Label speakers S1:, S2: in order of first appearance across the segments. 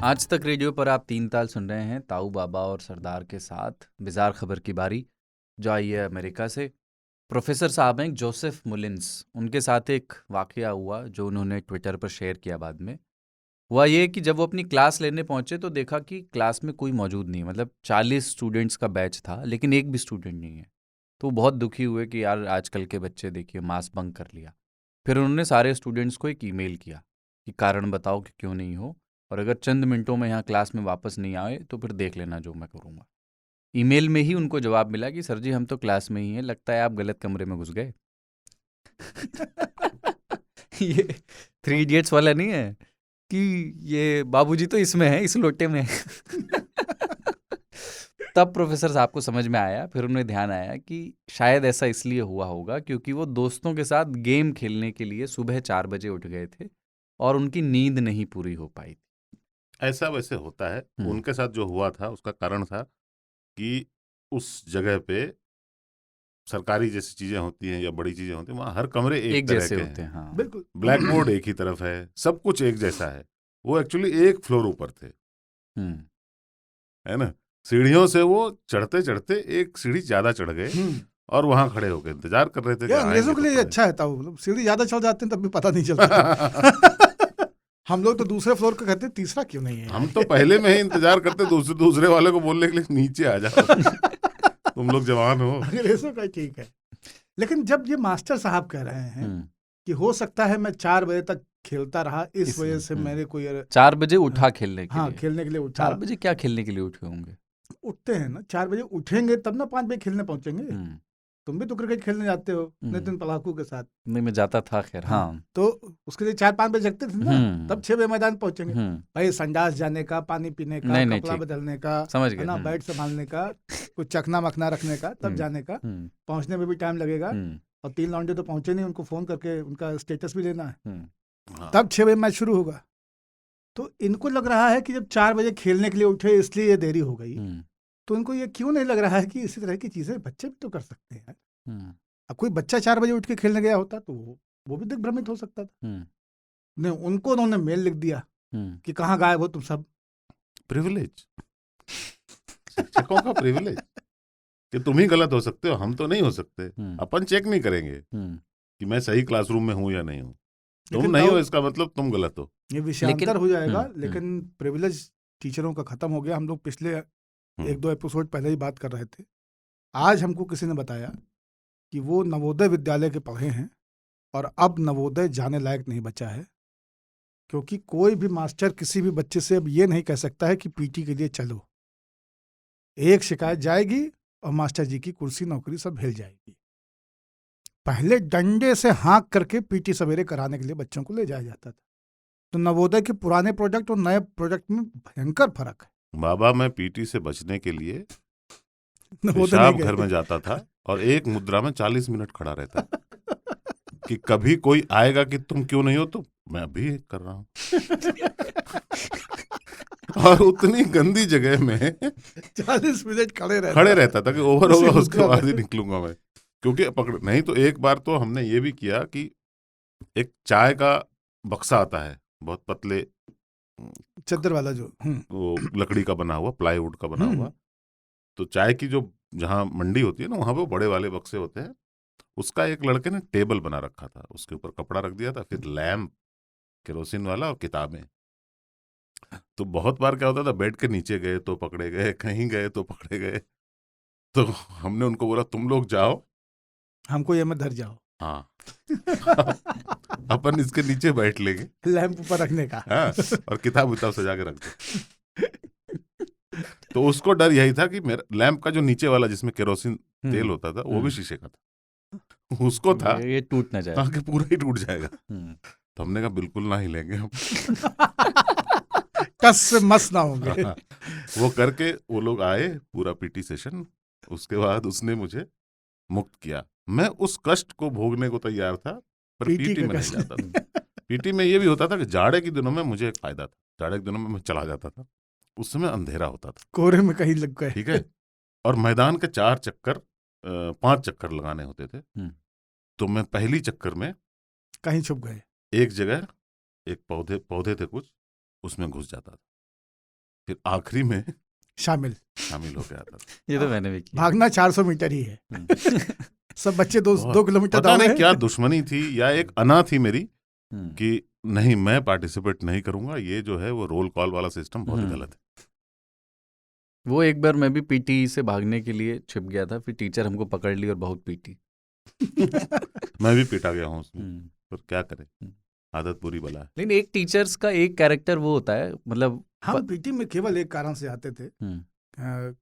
S1: आज तक रेडियो पर आप 3 ताल सुन रहे हैं ताऊ बाबा और सरदार के साथ बिजार खबर की बारी जो आई है अमेरिका से। प्रोफेसर साहब हैं जोसेफ मुलिन्स, उनके साथ एक वाकया हुआ जो उन्होंने ट्विटर पर शेयर किया बाद में। हुआ ये कि जब वो अपनी क्लास लेने पहुंचे तो देखा कि क्लास में कोई मौजूद नहीं, मतलब 40 स्टूडेंट्स का बैच था लेकिन एक भी स्टूडेंट नहीं है। तो वो बहुत दुखी हुए कि यार आजकल के बच्चे देखिए मास बंक कर लिया। फिर उन्होंने सारे स्टूडेंट्स को एक ईमेल किया कि कारण बताओ कि क्यों नहीं हो, और अगर चंद मिनटों में यहाँ क्लास में वापस नहीं आए तो फिर देख लेना जो मैं करूँगा। ईमेल में ही उनको जवाब मिला कि सर जी हम तो क्लास में ही हैं, लगता है आप गलत कमरे में घुस गए। ये थ्री इडियट्स वाला नहीं है कि ये बाबूजी तो इसमें है, इस लोटे में। तब प्रोफेसर साहब को समझ में आया, फिर उन्हें ध्यान आया कि शायद ऐसा इसलिए हुआ होगा क्योंकि वो दोस्तों के साथ गेम खेलने के लिए सुबह 4 बजे उठ गए थे और उनकी नींद नहीं पूरी हो पाई थी।
S2: ऐसा वैसे होता है।
S1: हम्म,
S2: उनके साथ जो हुआ था उसका कारण था कि उस जगह पे सरकारी जैसी चीजें होती हैं या बड़ी चीजें होती हैं, वहाँ हर कमरे एक
S1: एक
S2: तरह
S1: जैसे
S2: के
S1: होते
S2: हैं।
S1: हैं, हाँ।
S3: बिल्कुल।
S2: ब्लैक बोर्ड एक ही तरफ है, सब कुछ एक जैसा है। वो एक्चुअली एक फ्लोर ऊपर थे,
S1: हम्म,
S2: है ना। सीढ़ियों से वो चढ़ते चढ़ते एक सीढ़ी ज्यादा चढ़ गए और वहां खड़े होकर इंतजार कर रहे थे कि
S3: ये
S2: आएंगे
S3: अंग्रेजों के
S2: तो
S3: लिए
S2: पढ़ें।
S3: अच्छा है ताऊ, मतलब सीढ़ी ज्यादा चढ़ जाते हैं तब भी पता नहीं चलता। हम लोग तो दूसरे फ्लोर का कहते हैं, तीसरा क्यों नहीं है?
S2: हम तो पहले में ही इंतजार करते, दूसरे दूसरे वाले को बोलने के लिए नीचे आ जाओ, तुम लोग जवान हो।
S3: अंग्रेजों का ठीक है। लेकिन जब ये मास्टर साहब कह रहे हैं
S1: हम्म।
S3: कि हो सकता है मैं 4 बजे तक खेलता रहा, इस
S1: इस
S3: वजह से
S1: हम्म,
S3: मेरे को
S1: 4 बजे उठा खेलने के
S3: हाँ
S1: लिए।
S3: खेलने के लिए
S1: 4
S3: उठा।
S1: बजे क्या खेलने के लिए उठे होंगे?
S3: उठते हैं ना 4 बजे, उठेंगे तब ना 5 बजे खेलने पहुंचेंगे।
S1: हम्म,
S3: तुम भी तो क्रिकेट खेलने जाते हो
S1: हम्म,
S3: नितिन पलाकू के साथ।
S1: नहीं मैं जाता था, खैर
S3: हाँ,
S1: हाँ।
S3: तो उसके लिए 4-5 बजे जगते थे ना, तब
S1: हम्म,
S3: 6 बजे मैदान पहुंचेंगे।
S1: हम्म,
S3: भाई संडास जाने का, पानी पीने का,
S1: नहीं नहीं
S3: कपड़ा
S1: ठीक,
S3: बदलने का,
S1: समझ
S3: है
S1: गए।
S3: ना, बैट संभालने का, कुछ चखना मखना रखने का, तब
S1: हम्म,
S3: जाने का।
S1: हम्म,
S3: पहुंचने में भी टाइम लगेगा।
S1: हम्म,
S3: और 3 लौंडे तो पहुंचे नहीं, उनको फोन करके उनका स्टेटस भी लेना है।
S1: हम्म,
S2: हाँ।
S3: तब 6 बजे मैच शुरू होगा। तो इनको लग रहा है कि जब 4 बजे खेलने के लिए उठे इसलिए ये देरी हो गई।
S1: हम्म,
S3: तो इनको ये क्यों नहीं लग रहा है कि इसी तरह की चीजें बच्चे भी तो कर सकते हैं।
S1: हम्म,
S3: अब कोई बच्चा 4 बजे उठ के खेलने गया होता तो वो भी दिग्भ्रमित हो सकता था।
S1: हम्म,
S3: नहीं, उनको उन्होंने मेल लिख दिया
S1: हम्म,
S3: कि कहाँ गायब हो तुम सब।
S2: प्रिविलेज, शिक्षकों का प्रिविलेज कि तुम ही गलत हो सकते हो, हम तो नहीं हो सकते।
S1: हम्म,
S2: अपन चेक नहीं करेंगे
S1: हम्म।
S2: कि मैं सही क्लासरूम में हूं या नहीं हूं। तुम
S3: लेकिन
S2: नहीं हो
S3: ताऊ,
S2: इसका मतलब तुम गलत हो।
S3: ये
S1: लेकिन
S3: विषयांतर हो जाएगा,
S1: हम्म,
S3: लेकिन प्रिविलेज टीचरों का खत्म हो गया। हम लोग पिछले
S2: हम्म।
S3: 1-2 एपिसोड पहले ही बात कर रहे थे। आज हमको किसी ने बताया कि वो नवोदय विद्यालय के पढ़े हैं और अब नवोदय जाने लायक नहीं बचा है, क्योंकि कोई भी मास्टर किसी भी बच्चे से अब ये नहीं कह सकता है कि पीटी के लिए चलो। एक शिकायत जाएगी और मास्टर जी की कुर्सी नौकरी सब हिल जाएगी। पहले डंडे से हाँक करके पीटी सवेरे कराने के लिए बच्चों को ले जाया जाता था। तो नवोदय के पुराने प्रोजेक्ट और नए प्रोजेक्ट में भयंकर फर्क है।
S2: बाबा, मैं पीटी से बचने के लिए
S3: नवोदय नहीं
S2: पेशाब घर
S3: गए।
S2: में जाता था और एक मुद्रा में 40 मिनट खड़ा रहता कि कभी कोई आएगा कि तुम क्यों नहीं हो, तो मैं अभी कर रहा हूँ। और उतनी गंदी जगह में
S3: 40 मिनट
S2: खड़े रहता था कि ओवर
S3: उसी
S2: होगा उसके
S3: मुद्रा
S2: बाद
S3: में।
S2: ही निकलूंगा मैं, क्योंकि पकड़ नहीं। तो एक बार तो हमने ये भी किया कि एक चाय का बक्सा आता है, बहुत पतले,
S3: चद्दर वाला जो।
S2: वो लकड़ी का बना हुआ, प्लाईवुड का बना
S3: हम्म।
S2: हुआ। तो चाय की जो जहाँ मंडी होती है ना, वहां पे बड़े वाले बक्से होते हैं। उसका एक लड़के ने टेबल बना रखा था, उसके ऊपर कपड़ा रख दिया था, फिर लैंप केरोसिन वाला और किताबें। तो बहुत बार क्या होता था, बेड के नीचे गए तो पकड़े गए, कहीं गए तो पकड़े गए। तो हमने उनको बोला तुम लोग जाओ,
S3: हमको ये मत धर जाओ।
S2: हाँ, अपन इसके नीचे बैठ लेंगे।
S3: लैंप ऊपर रखने का।
S2: हाँ, और किताब उताब सजा के रख दो। तो उसको डर यही था कि मेरा लैंप का जो नीचे वाला जिसमें केरोसिन तेल होता था वो भी शीशे का था, उसको था
S1: ये टूट ना जाए।
S2: हाँ कि पूरा ही टूट जाएगा।
S1: हम्म,
S2: तो हमने कहा बिल्कुल ना ही लेंगे हम।
S3: टस से मस ना होंगे।
S2: वो करके वो लोग आए, पूरा पीटी सेशन। उसके बाद उसने मुझे मुक्त किया। मैं उस कष्ट को भोगने को तैयार था, पर
S3: पीटी
S2: पीटी
S3: का
S2: में नहीं
S3: कष्ट।
S2: जाता था। पीटी में ये भी होता था कि जाड़े के दिनों में मुझे एक फायदा था, जाड़े के दिनों में मैं चला जाता था, उस समय अंधेरा होता था,
S3: कोहरे में कहीं लग गए।
S2: ठीक है। और मैदान के 4 चक्कर 5 चक्कर लगाने होते थे। तो मैं पहली चक्कर में
S3: कहीं छुप गए।
S2: एक जगह, एक पौधे थे कुछ, उसमें घुस जाता था। फिर आखिरी में
S3: शामिल
S2: शामिल होकर आता था।
S1: ये तो मैंने भी किया।
S3: भागना 400 मीटर ही है।
S1: हम्म,
S3: सब बच्चे 2
S2: बहुत-
S3: किलोमीटर
S2: पता
S3: दौड़
S2: नहीं
S3: रहे
S2: क्या
S3: हैं।
S2: दुश्मनी थी या एक अना थी मेरी
S1: हम्म,
S2: कि नहीं, मैं पार्टिसिपेट नहीं करूंगा, ये जो है वो रोल कॉल वाला सिस्टम बहुत
S1: हम्म।
S2: गलत है।
S1: वो एक बार मैं भी पीटी से भागने के लिए छिप गया था, फिर टीचर हमको पकड़ ली और बहुत पीटी।
S2: मैं भी पिटा गया हूँ उसमें,
S1: हम्म,
S2: पर क्या करें,
S1: हम्म।
S2: आदत बुरी बला है।
S1: लेकिन एक टीचर्स का एक कैरेक्टर वो होता है, मतलब
S3: हम पीटी में केवल एक कारण से आते थे।
S1: हम्म,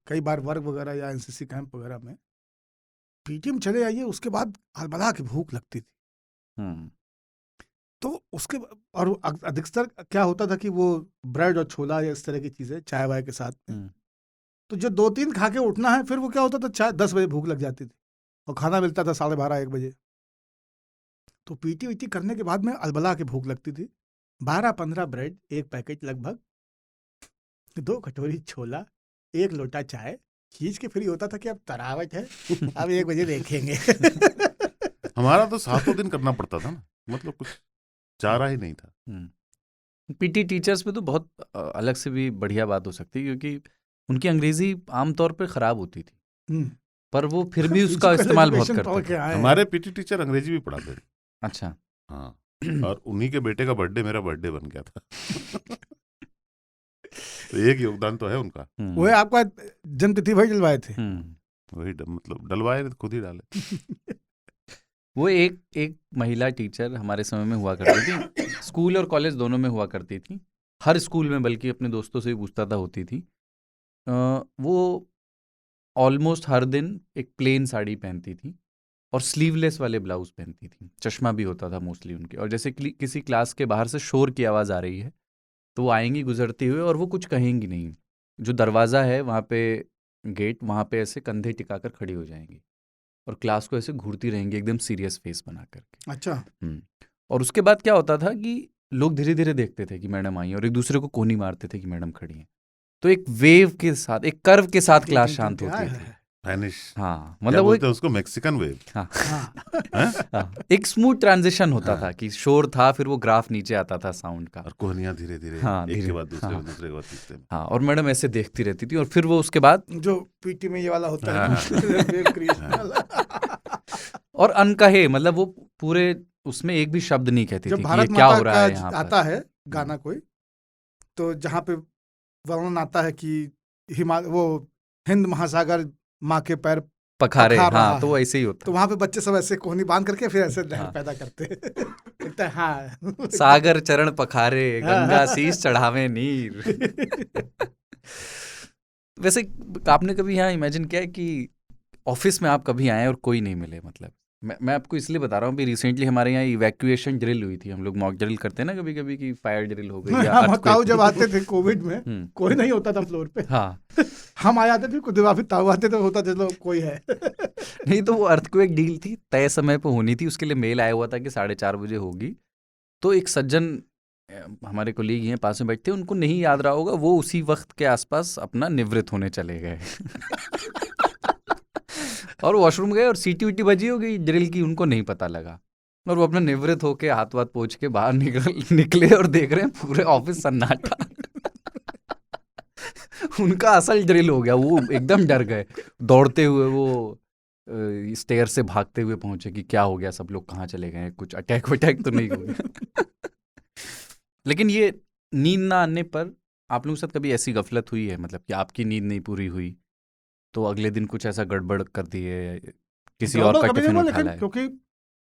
S3: कई बार वर्ग वगैरह या एनसीसी कैंप वगैरह में पीटी में चले आइए, उसके बाद हलबला की भूख लगती थी।
S1: हम्म,
S3: तो उसके और अधिकतर क्या होता था कि वो ब्रेड और छोला या इस तरह की चीजें चाय वाय के साथ में,
S1: हम्म,
S3: तो जो 2-3 खा के उठना है, फिर वो क्या होता था, चाय 10 बजे भूख लग जाती थी और खाना मिलता था 12:30-1 बजे। तो पीटी वीटी करने के बाद में अलबला की भूख लगती थी। 12-15 ब्रेड, 1 पैकेट लगभग, 2 कटोरी छोला, 1 लोटा चाय, खींच के फिर ये होता था कि अब तरावट है, अब 1 बजे देखेंगे।
S2: हमारा तो 7 दिन करना पड़ता था ना, मतलब कुछ चारा ही नहीं था।
S1: पीटी टीचर्स में तो बहुत अलग से भी बढ़िया बात हो सकती है, क्योंकि उनकी अंग्रेजी आमतौर पे खराब होती थी,
S3: हम्म,
S1: पर वो फिर भी उसका
S3: Physical
S1: इस्तेमाल बहुत
S3: education पढ़
S1: करते
S3: के
S1: थे।
S3: आए हैं।
S2: हमारे पीटी टीचर अंग्रेजी भी पढ़ाते थे।
S1: अच्छा।
S2: हाँ, और उन्हीं के बेटे का बर्थडे मेरा बर्थडे बन गया था। तो एक योगदान तो है उनका।
S3: वो आपका जन्मतिथि भाई डलवाए थे।
S2: वही मतलब डलवाए खुद ही डाले।
S1: वो एक महिला टीचर हमारे समय में हुआ करती थी, स्कूल और कॉलेज दोनों में हुआ करती थी, हर स्कूल में, बल्कि अपने दोस्तों से भी पूछता था होती थी। वो ऑलमोस्ट हर दिन एक प्लेन साड़ी पहनती थी और स्लीवलेस वाले ब्लाउज पहनती थी, चश्मा भी होता था मोस्टली उनके, और जैसे किसी क्लास के बाहर से शोर की आवाज़ आ रही है तो वो आएंगी गुजरते हुए और वो कुछ कहेंगी नहीं, जो दरवाज़ा है वहाँ पे, गेट, वहाँ पे ऐसे कंधे टिकाकर खड़ी हो जाएंगी और क्लास को ऐसे घूरती रहेंगी एकदम सीरियस फेस बना करके।
S3: अच्छा।
S1: और उसके बाद क्या होता था कि लोग धीरे धीरे देखते थे कि मैडम आई हैं और एक दूसरे को कोनी मारते थे कि मैडम खड़ी हैं, तो एक वेव के साथ, एक कर्व के साथ क्लास शांत होती थी।
S2: स्पेनिश,
S1: हाँ,
S2: क्या
S1: मतलब वो
S2: बोलते हैं उसको, मैक्सिकन वेव।
S1: हाँ,
S2: हैं?
S1: हाँ, एक स्मूथ ट्रांजिशन होता
S2: हाँ।
S1: था कि शोर था, फिर वो ग्राफ नीचे आता था साउंड का।
S2: और कोहनियाँ धीरे धीरे,
S1: हाँ,
S2: एक
S1: धीरे,
S2: के बाद दूसरे
S1: हाँ,
S2: में, दूसरे के बाद तीसरे में।
S1: हाँ, और मैडम ऐसे देखती रहती थी और फिर वो उसके बाद
S3: जो पीटी में ये वाला होता है
S2: हाँ,
S3: ना, वेव क्रिएशन वाला।
S1: और अनकहे, मतलब वो पूरे उसमें एक भी शब्द नहीं कहती
S3: जब
S1: थी कि
S3: भारत
S1: ये क्या
S3: माता
S1: हो रहा
S3: का
S1: है यहाँ पर।
S3: आता है गाना कोई, तो जहाँ पे वर्णन आता है कि वो हिंद महासागर माँ के पैर
S1: पखारे,
S3: पखार रहा
S1: हाँ, तो
S3: है,
S1: वो ऐसे ही होता
S3: तो वहां पे बच्चे सब ऐसे कोहनी बांध करके फिर ऐसे लहर
S1: हाँ।
S3: पैदा करते हैं। लगता है हाँ,
S1: सागर चरण पखारे,
S3: हाँ,
S1: गंगा
S3: हाँ।
S1: शीश चढ़ावे नीर। वैसे आपने कभी यहाँ इमेजिन किया है कि ऑफिस में आप कभी आए और कोई नहीं मिले? मतलब मैं आपको इसलिए बता रहा हूँ कि रिसेंटली हमारे यहाँ इवैक्यूएशन ड्रिल हुई थी, हम लोग मॉक ड्रिल करते हैं ना कभी कभी, कि फायर ड्रिल हो गई या
S3: हम
S1: earthquake
S3: ताऊ
S1: हुई।
S3: जब आते थे कोविड में,
S1: हम्म,
S3: कोई नहीं होता था फ्लोर पे,
S1: हाँ,
S3: हम आ जाते थे, कुछ देर बाद फिर ताऊ आते थे, होता चलो कोई है।
S1: नहीं तो वो अर्थक्वेक डील थी, तय समय पे होनी थी, उसके लिए मेल आया हुआ था कि 4:30 बजे होगी। तो एक सज्जन हमारे कोलीग हैं पास में बैठते, उनको नहीं याद रहा होगा, वो उसी वक्त के आसपास अपना निवृत्त होने चले गए। और वॉशरूम गए और सीटी उटी बजी होगी ड्रिल की, उनको नहीं पता लगा, और वो अपना निवृत्त होके हाथ वाथ पोंछ के बाहर निकले और देख रहे हैं पूरे ऑफिस सन्नाटा। उनका असल ड्रिल हो गया, वो एकदम डर गए, दौड़ते हुए वो स्टेयर से भागते हुए पहुंचे कि क्या हो गया, सब लोग कहाँ चले गए, कुछ अटैक वटैक तो नहीं हो गया। लेकिन ये नींद ना आने पर आप लोगों के साथ कभी ऐसी गफलत हुई है, मतलब कि आपकी नींद नहीं पूरी हुई तो अगले दिन कुछ ऐसा गड़बड़ कर दिए, किसी और
S3: गड़बड़
S1: का
S3: कभी नहीं
S1: टिफिन
S3: हुआ,
S1: उठा
S3: लेकिन
S1: लाए?
S3: क्योंकि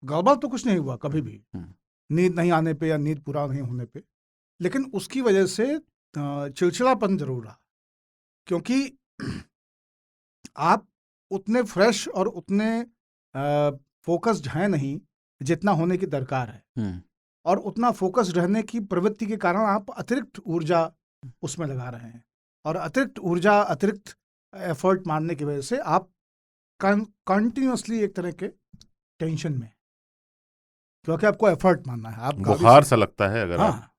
S3: गड़बड़ तो कुछ नहीं हुआ कभी भी, नींद नहीं आने पे या नींद पूरा नहीं होने पे, लेकिन उसकी वजह से चिड़चिड़ापन जरूर रहा, क्योंकि आप उतने फ्रेश और उतने फोकस्ड हैं नहीं जितना होने की दरकार है, और उतना फोकस्ड रहने की प्रवृत्ति के कारण आप अतिरिक्त ऊर्जा उसमें लगा रहे हैं, और अतिरिक्त ऊर्जा, अतिरिक्त एफर्ट मारने की वजह से आप कंटिन्यूअसली एक तरह के टेंशन में, क्योंकि आपको एफर्ट मारना है। आप
S2: बुखार सा लगता है अगर आप
S3: हाँ,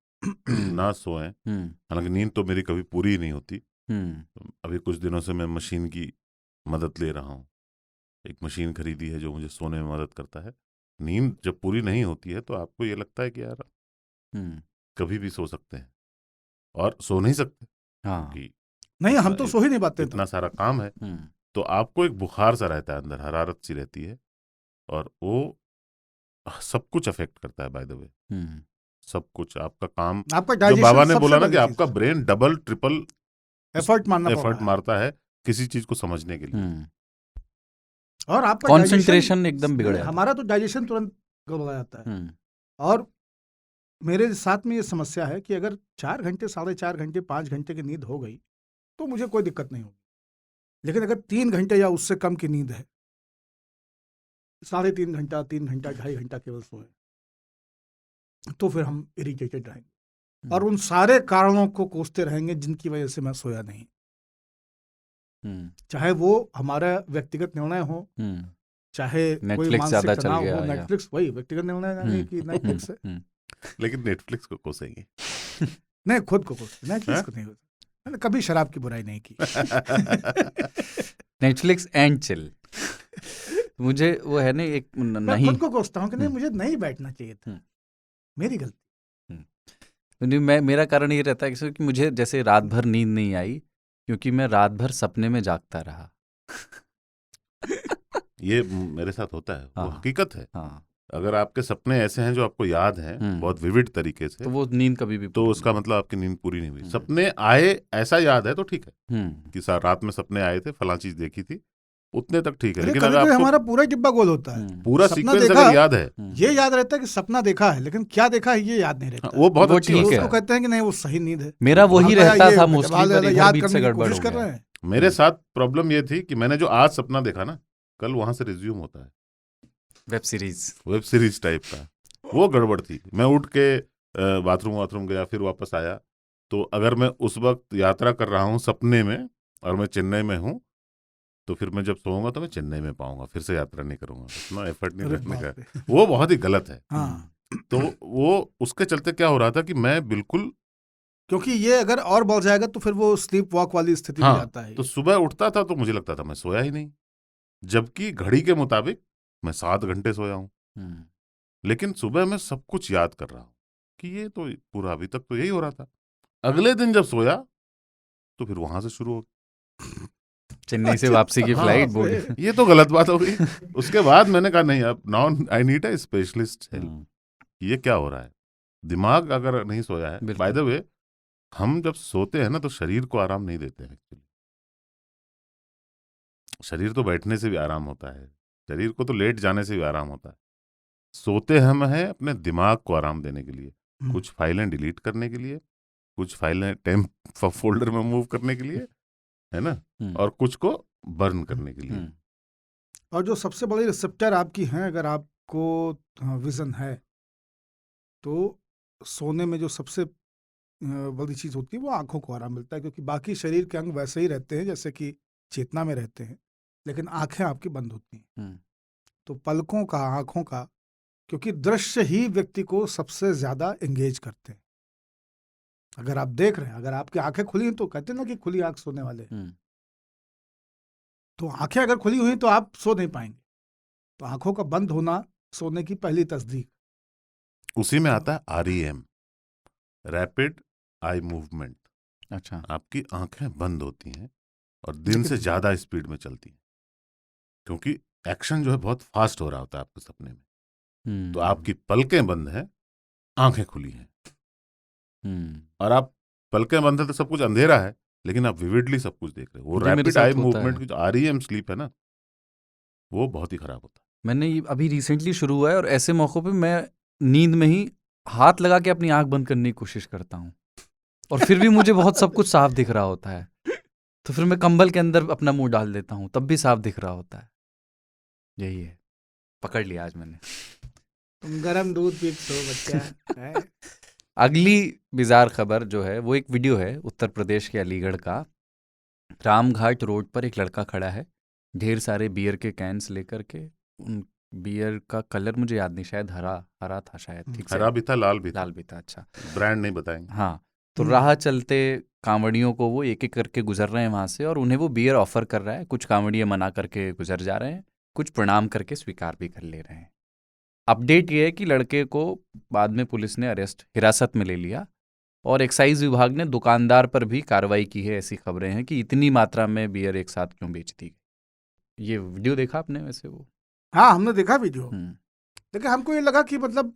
S2: ना सोएं। हालांकि नींद तो मेरी कभी पूरी ही नहीं होती। अभी कुछ दिनों से मैं मशीन की मदद ले रहा हूँ, एक मशीन खरीदी है जो मुझे सोने में मदद करता है। नींद जब पूरी नहीं होती है तो आपको ये लगता है कि यार कभी भी सो सकते हैं, और सो नहीं सकते।
S1: हाँ।
S2: कि
S3: नहीं, हम तो सो ही नहीं पाते
S2: इतना
S3: तो।
S2: सारा काम है, तो आपको एक बुखार सा रहता है अंदर, हरारत सी रहती है, और वो सब कुछ अफेक्ट करता है बाय द वे, सब कुछ आपका काम।
S3: आपका
S2: जो
S3: डाइजेशन
S2: बाबा ने
S3: सबसे
S2: बोला ना
S3: बड़ी
S2: कि
S3: चीज,
S2: आपका ब्रेन डबल ट्रिपल
S3: एफर्ट मारना पड़
S2: एफर्ट
S3: रहा है।
S2: मारता है किसी चीज को समझने के लिए।
S3: और आपका
S1: कंसंट्रेशन एकदम बिगड़
S3: नहीं,
S1: जाता है।
S3: हमारा तो डाइजेशन तुरंत गड़बड़ा जाता है। और मेरे साथ में ये समस्या है कि अगर 4 घंटे, 4.5 घंटे, 5 घंटे की नींद हो गई तो मुझे कोई दिक्कत नहीं होगी, लेकिन अगर 3 घंटे या उससे कम की नींद है, 3.5 घंटा, 3 घंटा, 2.5 घंटा केवल सोए, तो फिर हम इरिटेटेड रहेंगे और उन सारे कारणों को कोसते रहेंगे जिनकी वजह से मैं सोया नहीं। चाहे वो हमारा व्यक्तिगत निर्णय हो, चाहे कोई
S1: नेटफ्लिक्स
S3: मानसिक
S1: ज्यादा चल
S3: तनाव
S1: गया
S3: हो,
S1: या
S3: नेटफ्लिक्स, वही व्यक्तिगत निर्णय नहीं कि नेटफ्लिक्स है।
S2: लेकिन नेटफ्लिक्स को कोसेंगे।
S3: नहीं, खुद को कोसते, नेटफ्लिक्स
S2: हाँ?
S3: को नहीं होता। मैंने कभी शराब की बुराई नहीं की।
S1: Netflix and chill. मुझे वो है ना एक
S3: मैं
S1: नहीं,
S3: खुद को कोसता हूँ कि नहीं, मुझे नहीं बैठना चाहिए था, मेरी गलती।
S1: नहीं, मेरा कारण ये रहता है कि मुझे जैसे रात भर नींद नहीं आई क्योंकि मैं रात भर सपने में जागता रहा।
S2: ये मेरे साथ होता है, वो
S1: हाँ।
S2: हकीकत है।
S1: हाँ,
S2: अगर आपके सपने ऐसे हैं जो आपको याद हैं बहुत विविड तरीके से,
S1: तो वो नींद कभी भी
S2: तो
S1: पूरी
S2: उसका
S1: नहीं
S2: मतलब आपकी नींद पूरी नहीं हुई। सपने आए ऐसा याद है तो ठीक है,
S1: हुई।
S2: कि रात में सपने आए थे, फलां चीज देखी थी, उतने तक ठीक है।
S3: अरे
S2: लेकिन
S3: कभी
S2: अगर
S3: कभी
S2: आपको
S3: हमारा पूरा डिब्बा गोल होता है,
S2: पूरा
S3: सपना
S2: सीक्वेंस
S3: देखा,
S2: अगर याद है,
S3: ये याद रहता है कि सपना देखा है, लेकिन क्या देखा है ये याद नहीं रहता।
S2: वो बहुत
S1: वो
S2: अच्छी
S1: ठीक
S2: बात
S1: है।
S3: उसको कहते हैं कि नहीं वो सही नींद है।
S1: मेरा वही
S3: आप
S1: रहता
S3: ये
S1: था मोस्टली, पर इधर
S3: याद
S1: बीच
S3: करने
S1: से
S3: की
S1: गड़बड़
S3: कोशिश
S1: हो
S3: कर
S1: गया।
S3: रहे हैं।
S2: मेरे साथ प्रॉब्लम ये थी कि मैंने जो आज सपना देखा ना, कल वहां से रिज्यूम होता है,
S1: web series.
S2: Web series type का। वो गड़बड़ थी। मैं उठ के बाथरूम गया, फिर वापस आया, तो अगर मैं उस वक्त यात्रा कर रहा हूँ सपने में और मैं चेन्नई में हूँ, तो फिर मैं जब सोऊंगा तो मैं चेन्नई में पाऊंगा, फिर से यात्रा नहीं करूंगा, इतना एफर्ट नहीं
S3: अरे
S2: रखने का।
S3: बाप रे।
S2: वो बहुत ही गलत है।
S3: हाँ,
S2: तो वो उसके चलते क्या हो रहा था कि मैं बिल्कुल,
S3: क्योंकि ये अगर और बढ़ जाएगा तो फिर वो स्लीप वॉक वाली स्थिति में
S2: हाँ,
S3: जाता है।
S2: तो सुबह उठता था तो मुझे लगता था मैं सोया ही नहीं, जबकि घड़ी के मुताबिक मैं 7 घंटे सोया हूँ। लेकिन सुबह मैं सब कुछ याद कर रहा हूँ कि ये तो पूरा अभी तक तो यही हो रहा था। अगले दिन जब सोया तो फिर वहां से शुरू हो गया।
S1: चेन्नई से वापसी की
S2: हाँ,
S1: फ्लाइट बोर्ड।
S2: ये तो गलत बात हो गई। उसके बाद मैंने कहा नहीं, अब now I need a specialist help. ये क्या हो रहा है, दिमाग अगर नहीं सोया है। बाय द वे, हम जब सोते हैं ना तो शरीर को आराम नहीं देते हैं एक्चुअली। शरीर तो बैठने से भी आराम होता है, शरीर को तो लेट जाने से भी आराम होता है। सोते हम हैं अपने दिमाग को आराम देने के लिए, कुछ फाइलें डिलीट करने के लिए, कुछ फाइलें टेम्प फोल्डर में मूव करने के लिए, है ना, और कुछ को बर्न करने के लिए।
S3: और जो सबसे बड़ी रिसेप्टर आपकी हैं, अगर आपको विजन है, तो सोने में जो सबसे बड़ी चीज होती है वो आंखों को आराम मिलता है, क्योंकि बाकी शरीर के अंग वैसे ही रहते हैं जैसे कि चेतना में रहते हैं, लेकिन आंखें आपकी बंद होती हैं। तो पलकों का, आंखों का, क्योंकि दृश्य ही व्यक्ति को सबसे ज्यादा एंगेज करते हैं। अगर आप देख रहे हैं, अगर आपकी आंखें खुली हैं, तो कहते हैं ना कि खुली आंख सोने वाले, तो आंखें अगर खुली हुई तो आप सो नहीं पाएंगे। तो आंखों का बंद होना सोने की पहली तस्दीक।
S2: उसी में आता है REM, रैपिड आई मूवमेंट।
S1: अच्छा,
S2: आपकी आंखें बंद होती हैं और दिन से ज्यादा स्पीड में चलती हैं, क्योंकि एक्शन जो है बहुत फास्ट हो रहा होता है आपके सपने में। तो आपकी पलकें बंद हैं, आंखें खुली हैं, और आप पलकें बंद है तो सब कुछ अंधेरा है, लेकिन आप विविडली सब कुछ देख रहे हो। वो रैपिड आई मूवमेंट की जो REM स्लीप है ना, वो बहुत ही खराब होता है।
S1: मैंने ये अभी रिसेंटली शुरू हुआ है, और ऐसे मौक़ों पे मैं नींद में ही हाथ लगा के अपनी आंख बंद करने की कोशिश करता हूँ, और फिर भी मुझे बहुत सब कुछ साफ दिख रहा होता है। तो फिर मैं कंबल के अंदर अपना मुंह डाल देता हूँ, तब भी साफ दिख रहा होता है। यही है, पकड़ लिया आज मैंने।
S3: तुम गरम दूध पी सो बच्चा।
S1: अगली बिजार खबर जो है वो एक वीडियो है उत्तर प्रदेश के अलीगढ़ का। रामघाट रोड पर एक लड़का खड़ा है, ढेर सारे बियर के कैंस लेकर के। उन बियर का कलर मुझे याद नहीं, शायद हरा था शायद, ठीक से
S2: हरा भी था, लाल भी था।
S1: अच्छा,
S2: ब्रांड नहीं बताएंगे।
S1: हाँ, तो राह चलते कांवड़ियों को वो एक एक करके गुजर रहे हैं वहाँ से, और उन्हें वो बियर ऑफर कर रहा है। कुछ कांवड़िए मना करके गुजर जा रहे हैं, कुछ प्रणाम करके स्वीकार भी कर ले रहे हैं। अपडेट ये है कि लड़के को बाद में पुलिस ने हिरासत में ले लिया, और एक्साइज विभाग ने दुकानदार पर भी कार्रवाई की है। ऐसी खबरें हैं कि इतनी मात्रा में बियर एक साथ क्यों बेच दी गई। ये वीडियो देखा आपने वैसे वो?
S3: हाँ, हमने देखा वीडियो।
S1: हम्म,
S3: लेकिन हमको ये लगा कि मतलब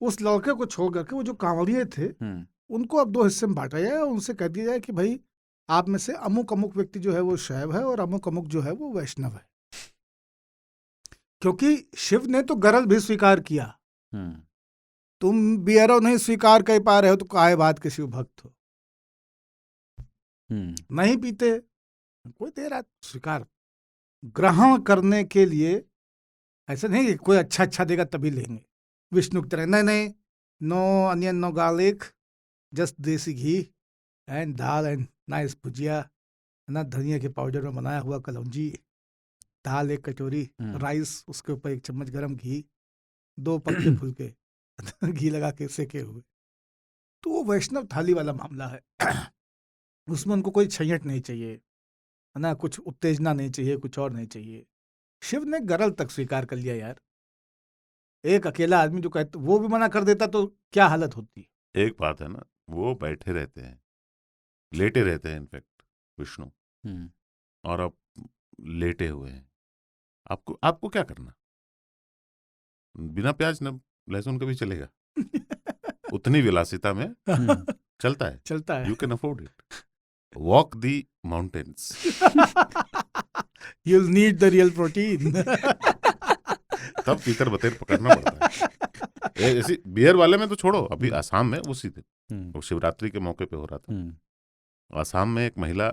S3: उस लड़के को छोड़ करके वो जो कांवड़िए थे
S1: हम्म,
S3: उनको अब 2 हिस्से में बांटा जाए और उनसे कह दिया जाए कि भाई आप में से अमुक अमुक व्यक्ति जो है वो शैव है और अमुक अमुक जो है वो वैष्णव है। क्योंकि शिव ने तो गरल भी स्वीकार किया,
S1: हम्म,
S3: तुम बियरो नहीं स्वीकार कर पा रहे हो तो काहे बात के शिव भक्त हो। नहीं पीते, कोई दे रहा है स्वीकार, ग्रहण करने के लिए। ऐसा नहीं कि कोई अच्छा देगा तभी लेंगे विष्णु की तरह, नहीं नहीं, no onion no garlic, just desi ghee and dal and nice bhujia, ना धनिया के पाउडर में बनाया हुआ कलौंजी, दाल 1 कटोरी, राइस, उसके ऊपर 1 चम्मच गरम घी, 2 पत्ते फुलके घी लगा के सेके हुए। तो वो वैष्णव थाली वाला मामला है। उसमें उनको कोई छयट नहीं चाहिए, है ना, कुछ उत्तेजना नहीं चाहिए, कुछ और नहीं चाहिए। शिव ने गरल तक स्वीकार कर लिया यार। एक अकेला आदमी जो कहते वो भी मना कर देता तो क्या हालत होती।
S2: एक बात है ना, वो बैठे रहते हैं, लेटे रहते हैं इनफैक्ट विष्णु, और अब लेटे हुए हैं। आपको क्या करना? बिना प्याज न लहसुन का भी चलेगा। उतनी विलासिता में चलता है,
S3: चलता है।
S2: You can afford it. Walk the mountains,
S3: you'll need the real protein।
S2: तब तीतर बतेर पकड़ना पड़ता है। ऐसी बियर वाले में तो छोड़ो, अभी आसाम में उसी दिन वो शिवरात्रि के मौके पे हो रहा था। आसाम में एक महिला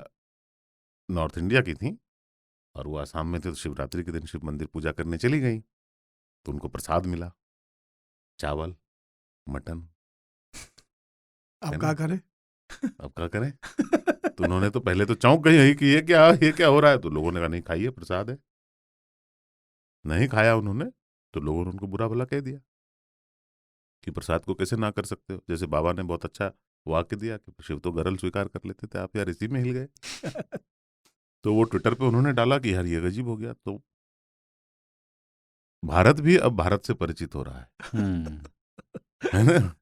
S2: नॉर्थ इंडिया की थी और वो आसाम में थे, तो शिवरात्रि के दिन शिव मंदिर पूजा करने चली गई, तो उनको प्रसाद मिला, चावल, मटन।
S3: अब क्या करें?
S2: तो उन्होंने तो पहले तो चौंक गई कि ये क्या हो रहा है। तो लोगों ने कहा नहीं खाइए, प्रसाद है। नहीं खाया उन्होंने, तो लोगों ने उनको बुरा भला कह दिया कि प्रसाद को कैसे ना कर सकते हो। जैसे बाबा ने बहुत अच्छा वाक्य दिया कि शिव तो गरल स्वीकार कर लेते थे, आप यार इसी में हिल गए। तो वो ट्विटर पे उन्होंने डाला कि यार ये अजीब हो गया। तो भारत भी अब भारत से परिचित हो रहा है ना,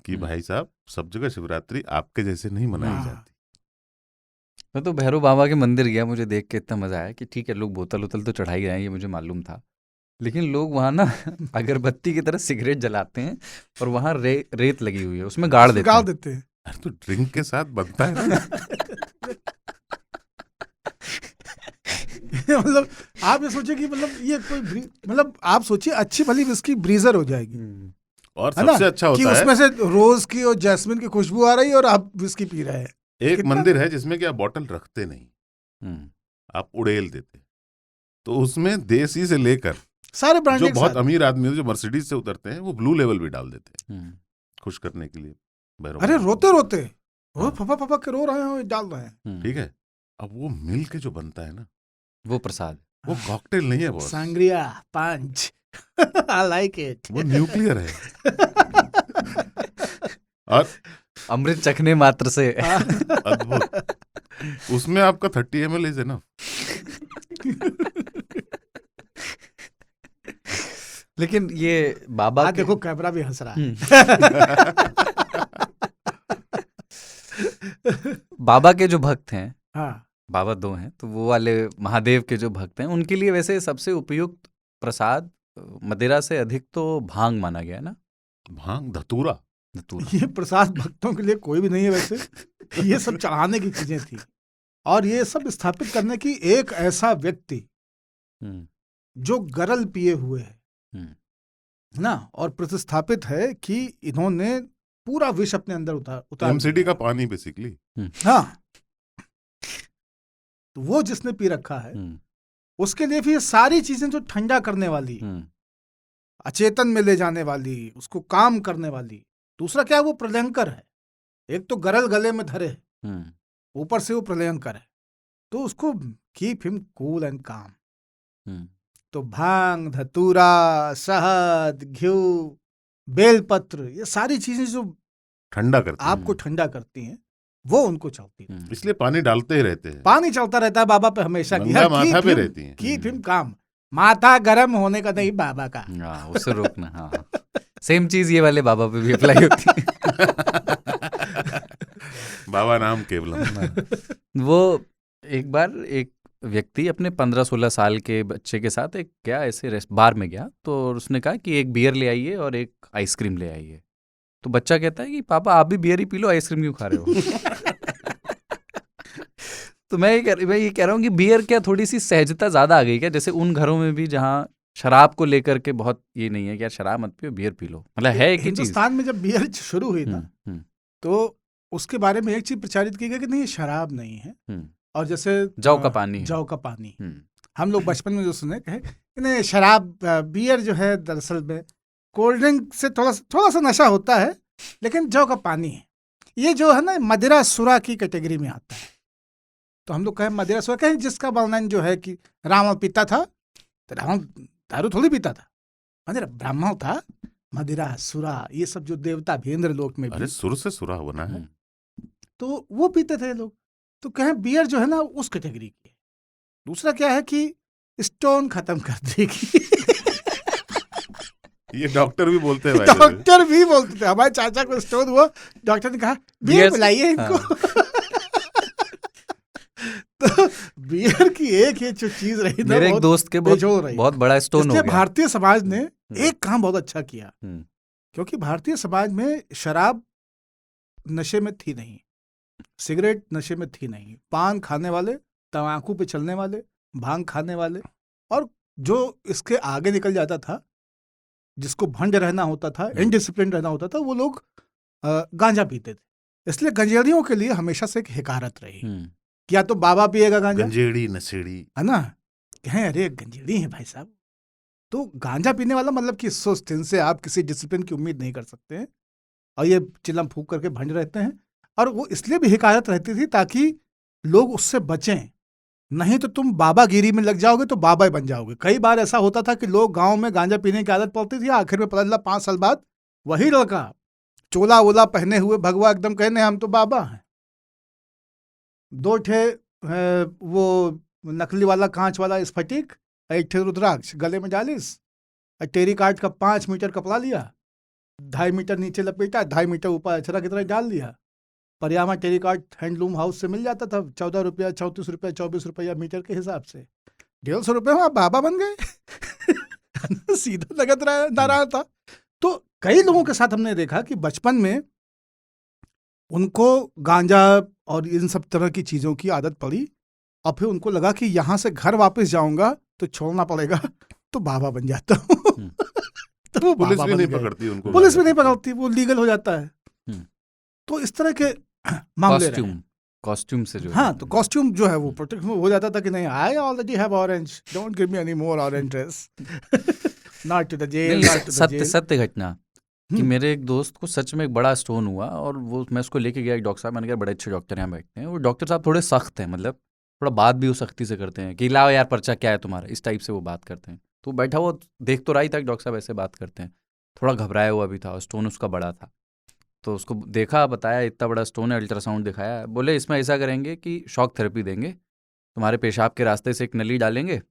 S2: कि भाई साहब सब जगह शिवरात्रि आपके जैसे नहीं मनाई जाती।
S1: मैं तो भैरव बाबा के मंदिर गया, मुझे देख के इतना मजा आया कि ठीक है, लोग बोतल उतल तो चढ़ाई गए हैं, ये मुझे मालूम था, लेकिन लोग वहाँ ना अगरबत्ती की तरह सिगरेट जलाते हैं और वहाँ रेत लगी हुई है, उसमें गाड़ देते हैं।
S2: अरे तो ड्रिंक के साथ बनता है ना।
S3: मतलब आप ये सोचिए कि मतलब ये कोई मतलब आप सोचिए अच्छी भली विस्की ब्रीजर हो जाएगी,
S2: और सबसे अच्छा होता
S3: कि
S2: है
S3: उसमें से रोज की और जैस्मिन की खुशबू आ रही है और आप विस्की पी रहे हैं।
S2: एक मंदिर है जिसमें कि आप बॉटल रखते नहीं, आप उड़ेल देते, तो उसमें देसी से लेकर
S3: सारे ब्रांड,
S2: जो बहुत अमीर आदमी जो मर्सिडीज से उतरते हैं वो ब्लू लेवल भी डाल देते हैं खुश करने के लिए।
S3: अरे रोते रोते फपा के रो रहे हो, डाल रहे हैं।
S2: ठीक है, अब वो मिल के जो बनता है ना,
S1: वो प्रसाद,
S2: वो कॉकटेल नहीं है, वो
S3: सांग्रिया पंच। I like it।
S2: वो न्यूक्लियर है। और
S1: अमृत चखने मात्र से
S2: अद्भुत, उसमें आपका 30 ml इज एनफ।
S1: लेकिन ये बाबा
S3: देखो कैमरा भी हंस रहा है।
S1: बाबा के जो भक्त हैं,
S3: हाँ,
S1: बाबा 2 हैं, तो वो वाले महादेव के जो भक्त हैं उनके लिए वैसे सबसे उपयुक्त प्रसाद मदिरा से अधिक तो भांग माना गया है ना।
S2: भांग, धतूरा।
S3: ये प्रसाद भक्तों के लिए कोई भी नहीं है वैसे, ये सब चढ़ाने की चीजें थी और ये सब स्थापित करने की एक ऐसा व्यक्ति जो गरल पिए हुए है ना, और प्रतिस्थापित है कि इन्होंने पूरा विष अपने अंदर उतार
S2: एमसीडी का पानी बेसिकली।
S3: हाँ, तो वो जिसने पी रखा है उसके लिए भी ये सारी चीजें जो ठंडा करने वाली, अचेतन में ले जाने वाली, उसको काम करने वाली। दूसरा क्या है, वो प्रलयंकर है। एक तो गरल गले में धरे, ऊपर से वो प्रलयंकर है, तो उसको कीप हिम कूल एंड काम। तो भांग, धतूरा, शहद, घी, बेलपत्र, ये सारी चीजें जो
S2: ठंडा करती
S3: आपको ठंडा करती हैं, वो उनको चलती है।
S2: इसलिए पानी डालते ही रहते हैं,
S3: पानी चलता रहता है बाबा पे हमेशा।
S2: माथा पे रहती है,
S3: कीप हिम काम। माथा गर्म होने का नहीं बाबा का,
S1: उससे रोकना। हाँ, सेम चीज ये वाले बाबा पे भी अप्लाई होती है।
S2: बाबा नाम केवलम।
S1: वो एक बार एक व्यक्ति अपने 15-16 साल के बच्चे के साथ एक क्या ऐसे बार में गया, तो उसने कहा कि एक बियर ले आइए और एक आइसक्रीम ले आइए। तो बच्चा कहता है कि पापा आप भी बियर ही पी लो, आइसक्रीम क्यों खा रहे हो? तो मैं ये कह रहा हूँ कि बियर क्या थोड़ी सी सहजता ज्यादा आ गई क्या, जैसे उन घरों में भी जहाँ शराब को लेकर के बहुत ये नहीं है कि यार शराब मत पियो, बियर पी लो, मतलब है एक ही चीज।
S3: हिंदुस्तान में जब बियर शुरू हुई ना, तो उसके बारे में एक चीज प्रचारित की गई कि नहीं ये शराब नहीं है, और जैसे
S1: जौ का पानी है।
S3: जौ का पानी। हम लोग बचपन में जो सुने कहे कि नहीं शराब बियर जो है दरअसल में कोल्ड ड्रिंक से थोड़ा सा नशा होता है, लेकिन जौ का पानी है। ये जो है ना मदिरा सुरा की कैटेगरी में आता है। तो हम लोग कहें मदिरा सुरा, कहें जिसका वर्णन जो है कि रावण पीता था, तो रावण दारू थोड़ी पीता था, मदिरा ब्राह्मण था, मदिरा सुरा ये सब जो देवता भी इंद्रलोक में भी,
S2: सुर से सुरा होना है,
S3: तो वो पीते थे लोग। तो कहें बियर जो है ना उस कैटेगरी की है। दूसरा क्या है कि स्टोन खत्म कर देगी।
S2: ये डॉक्टर भी बोलते हैं भाई।
S3: डॉक्टर भी बोलते थे, हमारे चाचा को स्टोन हुआ, डॉक्टर ने कहा बियर पिलाइए इनको। तो बियर की एक ये जो चीज रही ना,
S1: मेरे एक दोस्त के बहुत बड़ा स्टोन हो गया।
S3: भारतीय समाज ने एक काम बहुत अच्छा किया, क्योंकि भारतीय समाज में शराब नशे में थी नहीं, सिगरेट नशे में थी नहीं, पान खाने वाले, तंबाकू पे चलने वाले, भांग खाने वाले, और जो इसके आगे निकल जाता था, जिसको भंड रहना होता था, इनडिसिप्लिन रहना होता था, वो लोग गांजा पीते थे। इसलिए गंजेड़ियों के लिए हमेशा से एक हिकारत रही, या तो बाबा पिएगा गांजा,
S2: गंजेड़ी नशेड़ी है
S3: ना, कहें अरे गंजेड़ी है भाई साहब। तो गांजा पीने वाला मतलब कि उस दिन से आप किसी डिसिप्लिन की उम्मीद नहीं कर सकते हैं, और ये चिलम फूक करके भंड रहते हैं। और वो इसलिए भी हिकारत रहती थी ताकि लोग उससे बचें, नहीं तो तुम बाबागिरी में लग जाओगे तो बाबा ही बन जाओगे। कई बार ऐसा होता था कि लोग गांव में गांजा पीने की आदत पड़ती थी, आखिर में पता चला 5 साल बाद वही लड़का चोला वोला पहने हुए भगवा एकदम कहने हम तो बाबा हैं। 2 ठे वो नकली वाला कांच वाला स्फटिक, 1 ठे रुद्राक्ष गले में डालिस, और टेरी काट का 5 मीटर कपड़ा लिया, 2.5 मीटर नीचे लपेटा, 2.5 मीटर ऊपर अक्षरा की तरह डाल दिया। परियामा टेरिकॉट हैंडलूम हाउस से मिल जाता था, 14 रुपया, 34 रुपया, 24 रुपया मीटर के हिसाब से, 150 रुपये में आप बाबा बन गए। सीधा लगत रहा था। तो कई लोगों के साथ हमने देखा कि बचपन में उनको गांजा और इन सब तरह की चीजों की आदत पड़ी, और फिर उनको लगा कि यहाँ से घर वापस जाऊंगा तो छोड़ना पड़ेगा, तो बाबा बन जाता हूँ। तो वो
S2: पुलिस भी नहीं पकड़ती उनको,
S3: पुलिस भी नहीं पकड़ती, वो लीगल हो जाता है। तो इस तरह के मामले
S1: कॉस्ट्यूम से जो
S3: हाँ, तो कॉस्ट्यूम जो है वो प्रोटेक्ट हो जाता था कि नहीं, I already have orange, don't give me any more orange dress, not to the jail.
S1: सत्य घटना कि मेरे एक दोस्त को सच में एक बड़ा स्टोन हुआ, और वो मैं उसको लेके गया एक डॉक्टर साहब, मैंने कहा बड़े अच्छे डॉक्टर यहाँ बैठते हैं, वो डॉक्टर साहब थोड़े सख्त हैं, मतलब थोड़ा बात भी वो सख्ती से करते हैं कि लाओ यार पर्चा क्या है तुम्हारा, इस टाइप से वो बात करते हैं। तो बैठा वो देख तो रहा ही था कि डॉक्टर साहब ऐसे बात करते हैं, थोड़ा घबराया हुआ भी था, स्टोन उसका बड़ा था। तो उसको देखा, बताया इतना बड़ा स्टोन है, अल्ट्रासाउंड दिखाया, बोले इसमें ऐसा करेंगे कि शॉक थेरेपी देंगे, तुम्हारे पेशाब के रास्ते से एक नली डालेंगे,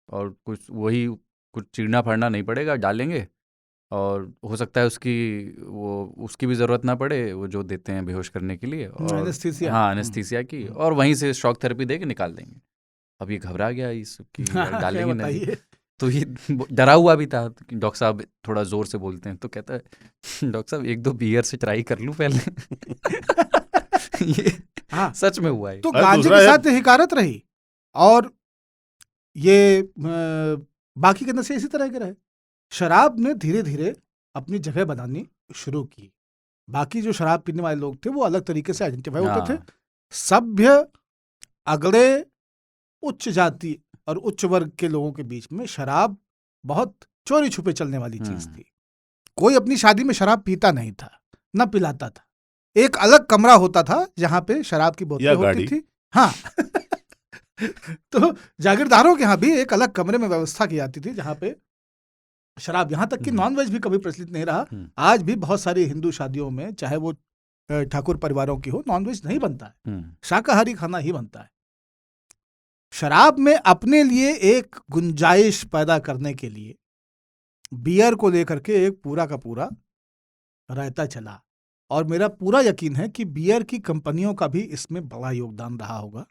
S1: और कुछ चीरना फाड़ना नहीं पड़ेगा, डालेंगे, और हो सकता है उसकी भी ज़रूरत ना पड़े, वो जो देते हैं बेहोश करने के लिए, और एनेस्थीसिया की, और वहीं से शॉक थेरेपी दे के निकाल देंगे। अब ये घबरा गया इसकी डालेंगे नहीं, तो ये डरा हुआ भी था। डॉक्टर साहब थोड़ा जोर से बोलते हैं, तो कहता है डॉक्टर साहब 1-2 बियर से ट्राई कर लूं पहले। ये सच में हुआ है।
S3: तो गांजे के साथ हिकारत रही, और ये बाकी के नशे इसी तरह के रहे। शराब ने धीरे धीरे अपनी जगह बनानी शुरू की। बाकी जो शराब पीने वाले लोग थे वो अलग तरीके से आइडेंटिफाई होते थे। सभ्य अगले उच्च जाति और उच्च वर्ग के लोगों के बीच में शराब बहुत चोरी छुपे चलने वाली चीज थी। कोई अपनी शादी में शराब पीता नहीं था, न पिलाता था। एक अलग कमरा होता था जहां पे शराब की बोतलें होती थी। हाँ। तो जागीरदारों के यहाँ भी एक अलग कमरे में व्यवस्था की जाती थी जहां पे शराब, यहाँ तक कि नॉनवेज भी कभी प्रचलित नहीं रहा। आज भी बहुत सारी हिंदू शादियों में, चाहे वो ठाकुर परिवारों की हो, नॉनवेज नहीं बनता है, शाकाहारी खाना ही बनता है। शराब में अपने लिए एक गुंजाइश पैदा करने के लिए बियर को लेकर के एक पूरा का पूरा रहता चला। और मेरा पूरा यकीन है कि बियर की कंपनियों का भी इसमें बड़ा योगदान रहा होगा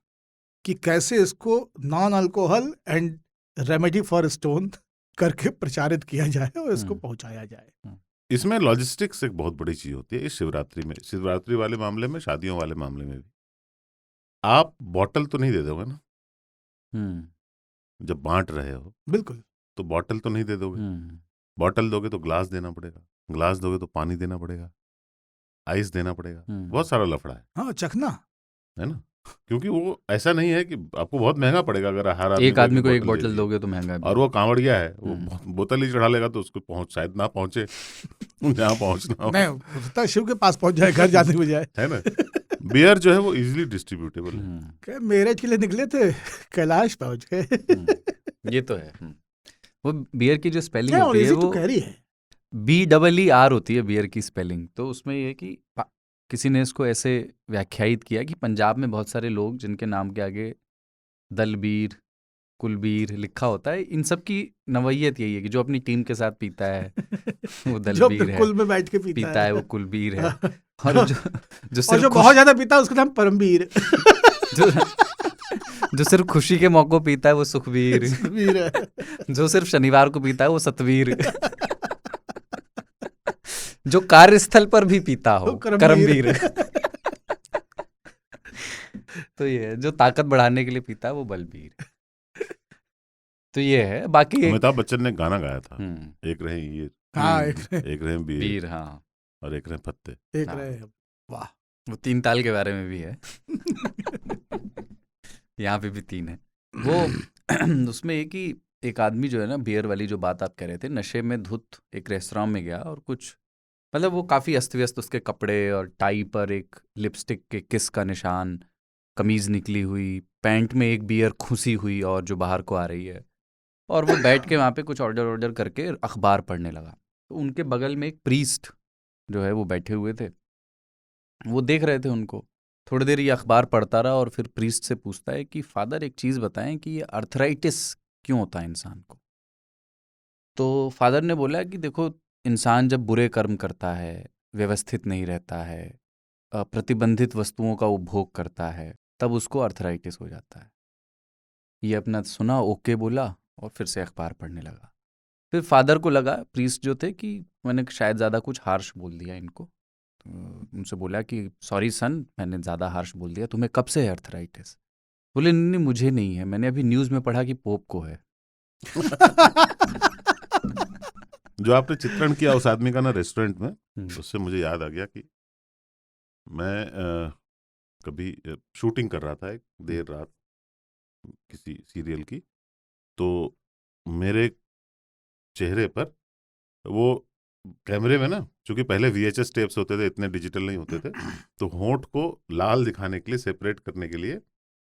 S3: कि कैसे इसको non alcohol and remedy for stone करके प्रचारित किया जाए और इसको पहुंचाया जाए।
S2: इसमें लॉजिस्टिक्स एक बहुत बड़ी चीज होती है। इस शिवरात्रि वाले मामले में, शादियों वाले मामले में भी आप बॉटल तो नहीं दे दोगे ना, जब बांट रहे हो
S3: बिल्कुल।
S2: तो बॉटल तो नहीं दे दोगे। बॉटल दोगे तो ग्लास देना पड़ेगा, ग्लास दोगे तो पानी देना पड़ेगा, आइस देना पड़ेगा, बहुत सारा लफड़ा है।
S3: हाँ, चखना
S2: है ना, क्योंकि वो ऐसा नहीं है कि आपको बहुत महंगा पड़ेगा अगर हर आदमी
S1: एक आदमी को एक
S2: दे
S1: बोतल
S2: दिए।
S1: दोगे तो महंगा भी।
S2: और वो कांवड़िया है, वो बोतल ही चढ़ा लेगा तो उसको शायद ना पहुंचे जहाँ पहुंचना हो।
S3: नहीं, हो सकता है शिव के पास पहुंच जाए घर जाने के बजाय।
S2: है ना, बियर जो है वो इजीली डिस्ट्रीब्यूटेबल है।
S3: क्या मेरे के लिए निकले थे, कैलाश पहुंच गए।
S1: ये तो है। वो बियर की जो स्पेलिंग
S3: क्या
S1: होती है
S3: अंग्रेजी तो
S1: वो
S3: कह रही है।
S1: BEER होती है बियर की स्पेलिंग। तो उसमें ये है कि किसी ने इसको ऐसे व्याख्यायित किया कि पंजाब में बहुत सारे लोग जिनके नाम के आगे दलबीर, कुलबीर लिखा होता है, इन सब की नवैयत यही है कि जो अपनी टीम के साथ पीता है वो
S3: जो
S1: दलबीर है,
S3: कुल में बैठ के
S1: पीता है वो कुलबीर है। और
S3: और
S1: जो
S3: जो
S1: सिर्फ
S3: बहुत ज्यादा पीता है उसका नाम परमवीर।
S1: जो जो सिर्फ खुशी के मौकों पीता है वो सुखवीर,
S3: सुखवीर है।
S1: जो सिर्फ शनिवार को पीता है वो सतवीर, जो कार्यस्थल पर भी पीता हो करमवीर। तो ये है, जो ताकत बढ़ाने के लिए पीता है वो बलबीर। तो ये है। बाकी
S2: अमिताभ बच्चन ने गाना गाया था, एक रहे ये,
S3: हाँ,
S2: एक रहे
S1: बीर, हाँ,
S2: और एक रहे पत्ते।
S3: एक रहे। वाह,
S1: वो 3 ताल के बारे में भी है। यहाँ पे भी 3 है। वो उसमें एक आदमी जो है ना, बियर वाली जो बात आप कह रहे थे, नशे में धुत एक रेस्तरां में गया और कुछ मतलब वो काफ़ी अस्त व्यस्त, उसके कपड़े और टाई पर एक लिपस्टिक के किस का निशान, कमीज़ निकली हुई, पैंट में एक बियर खुसी हुई और जो बाहर को आ रही है। और वो बैठ के वहाँ पे कुछ ऑर्डर करके अखबार पढ़ने लगा। तो उनके बगल में एक प्रीस्ट जो है वो बैठे हुए थे, वो देख रहे थे उनको। थोड़ी देर ये अखबार पढ़ता रहा और फिर प्रीस्ट से पूछता है कि फादर एक चीज़ बताएं कि ये अर्थराइटिस क्यों होता है इंसान को। तो फादर ने बोला कि देखो, इंसान जब बुरे कर्म करता है, व्यवस्थित नहीं रहता है, प्रतिबंधित वस्तुओं का उपभोग करता है, तब उसको अर्थराइटिस हो जाता है। ये अपना सुना, ओके बोला और फिर से अखबार पढ़ने लगा। फिर फादर को लगा, प्रीस्ट जो थे, कि मैंने शायद ज़्यादा कुछ हार्श बोल दिया इनको। तो उनसे बोला कि सॉरी सन, मैंने ज़्यादा हार्श बोल दिया, तुम्हें कब से है अर्थराइटिस? बोले नहीं, मुझे नहीं है, मैंने अभी न्यूज़ में पढ़ा कि पोप को है।
S2: जो आपने चित्रण किया उस आदमी का ना रेस्टोरेंट में, उससे मुझे याद आ गया कि मैं कभी शूटिंग कर रहा था एक देर रात किसी सीरियल की, तो मेरे चेहरे पर वो कैमरे में ना, चूंकि पहले VHS टेप्स होते थे, इतने डिजिटल नहीं होते थे, तो होंठ को लाल दिखाने के लिए, सेपरेट करने के लिए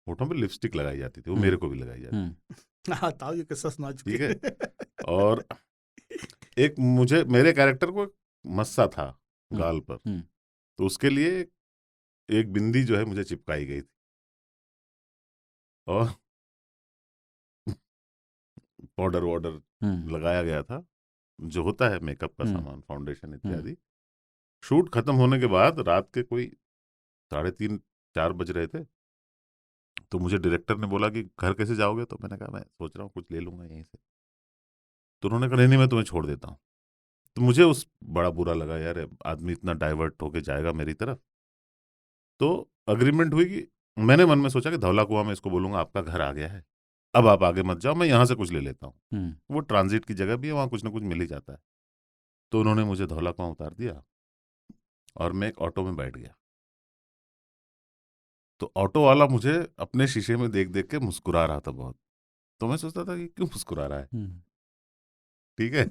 S2: होठों पे लिपस्टिक लगाई जाती थी। वो मेरे को भी लगाई जाती।
S3: हाँ, ताऊ ये किस्सा सुना चुके।
S2: ठीक है। और एक मेरे कैरेक्टर को मस्सा था गाल पर, तो उसके लिए एक बिंदी जो है मुझे चिपकाई गई थी और पाउडर वाउडर लगाया गया था, जो होता है मेकअप का सामान, फाउंडेशन इत्यादि। शूट खत्म होने के बाद रात के कोई 3:30-4 बज रहे थे, तो मुझे डायरेक्टर ने बोला कि घर कैसे जाओगे? तो मैंने कहा मैं सोच रहा हूँ कुछ ले लूंगा यहीं से। तो उन्होंने कहा नहीं, मैं तुम्हें छोड़ देता हूँ। तो मुझे बड़ा बुरा लगा, यार आदमी इतना डाइवर्ट होके जाएगा मेरी तरफ। तो अग्रीमेंट हुई कि मैंने मन में सोचा कि धौला कुआं में इसको बोलूंगा आपका घर आ गया है, अब आप आगे मत जाओ, मैं यहाँ से कुछ ले लेता हूँ। वो ट्रांजिट की जगह भी है, वहाँ कुछ ना कुछ मिल ही जाता है। तो उन्होंने मुझे धौला कुआं उतार दिया और मैं एक ऑटो में बैठ गया। तो ऑटो वाला मुझे अपने शीशे में देख देख के मुस्कुरा रहा था बहुत। तो मैं सोचता था कि क्यों मुस्कुरा रहा है, ठीक है।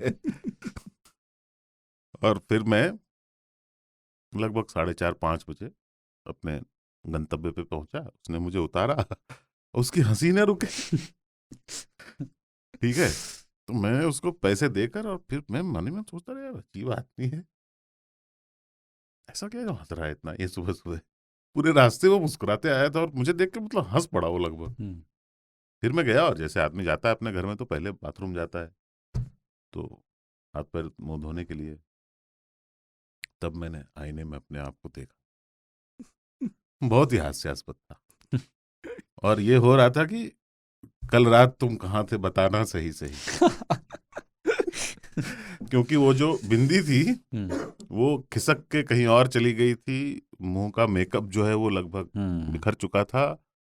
S2: और फिर मैं लगभग 4:30-5 बजे अपने गंतव्य पे पहुंचा। उसने मुझे उतारा, उसकी हंसी न रुके। ठीक है, तो मैं उसको पैसे देकर, और फिर मैं मन में सोचता रहा, यार अजीब आदमी है, ऐसा क्या हंस रहा है इतना ये सुबह सुबह। पूरे रास्ते वो मुस्कुराते आया था और मुझे देख के मतलब हंस पड़ा वो लगभग। फिर मैं गया, और जैसे आदमी जाता है अपने घर में तो पहले बाथरूम जाता है, तो हाथ पैर मुंह धोने के लिए। तब मैंने आईने में अपने आप को देखा, बहुत ही हास्यास्पद था। और ये हो रहा था कि कल रात तुम कहाँ थे बताना सही सही। क्योंकि वो जो बिंदी थी वो खिसक के कहीं और चली गई थी, मुंह का मेकअप जो है वो लगभग बिखर चुका था,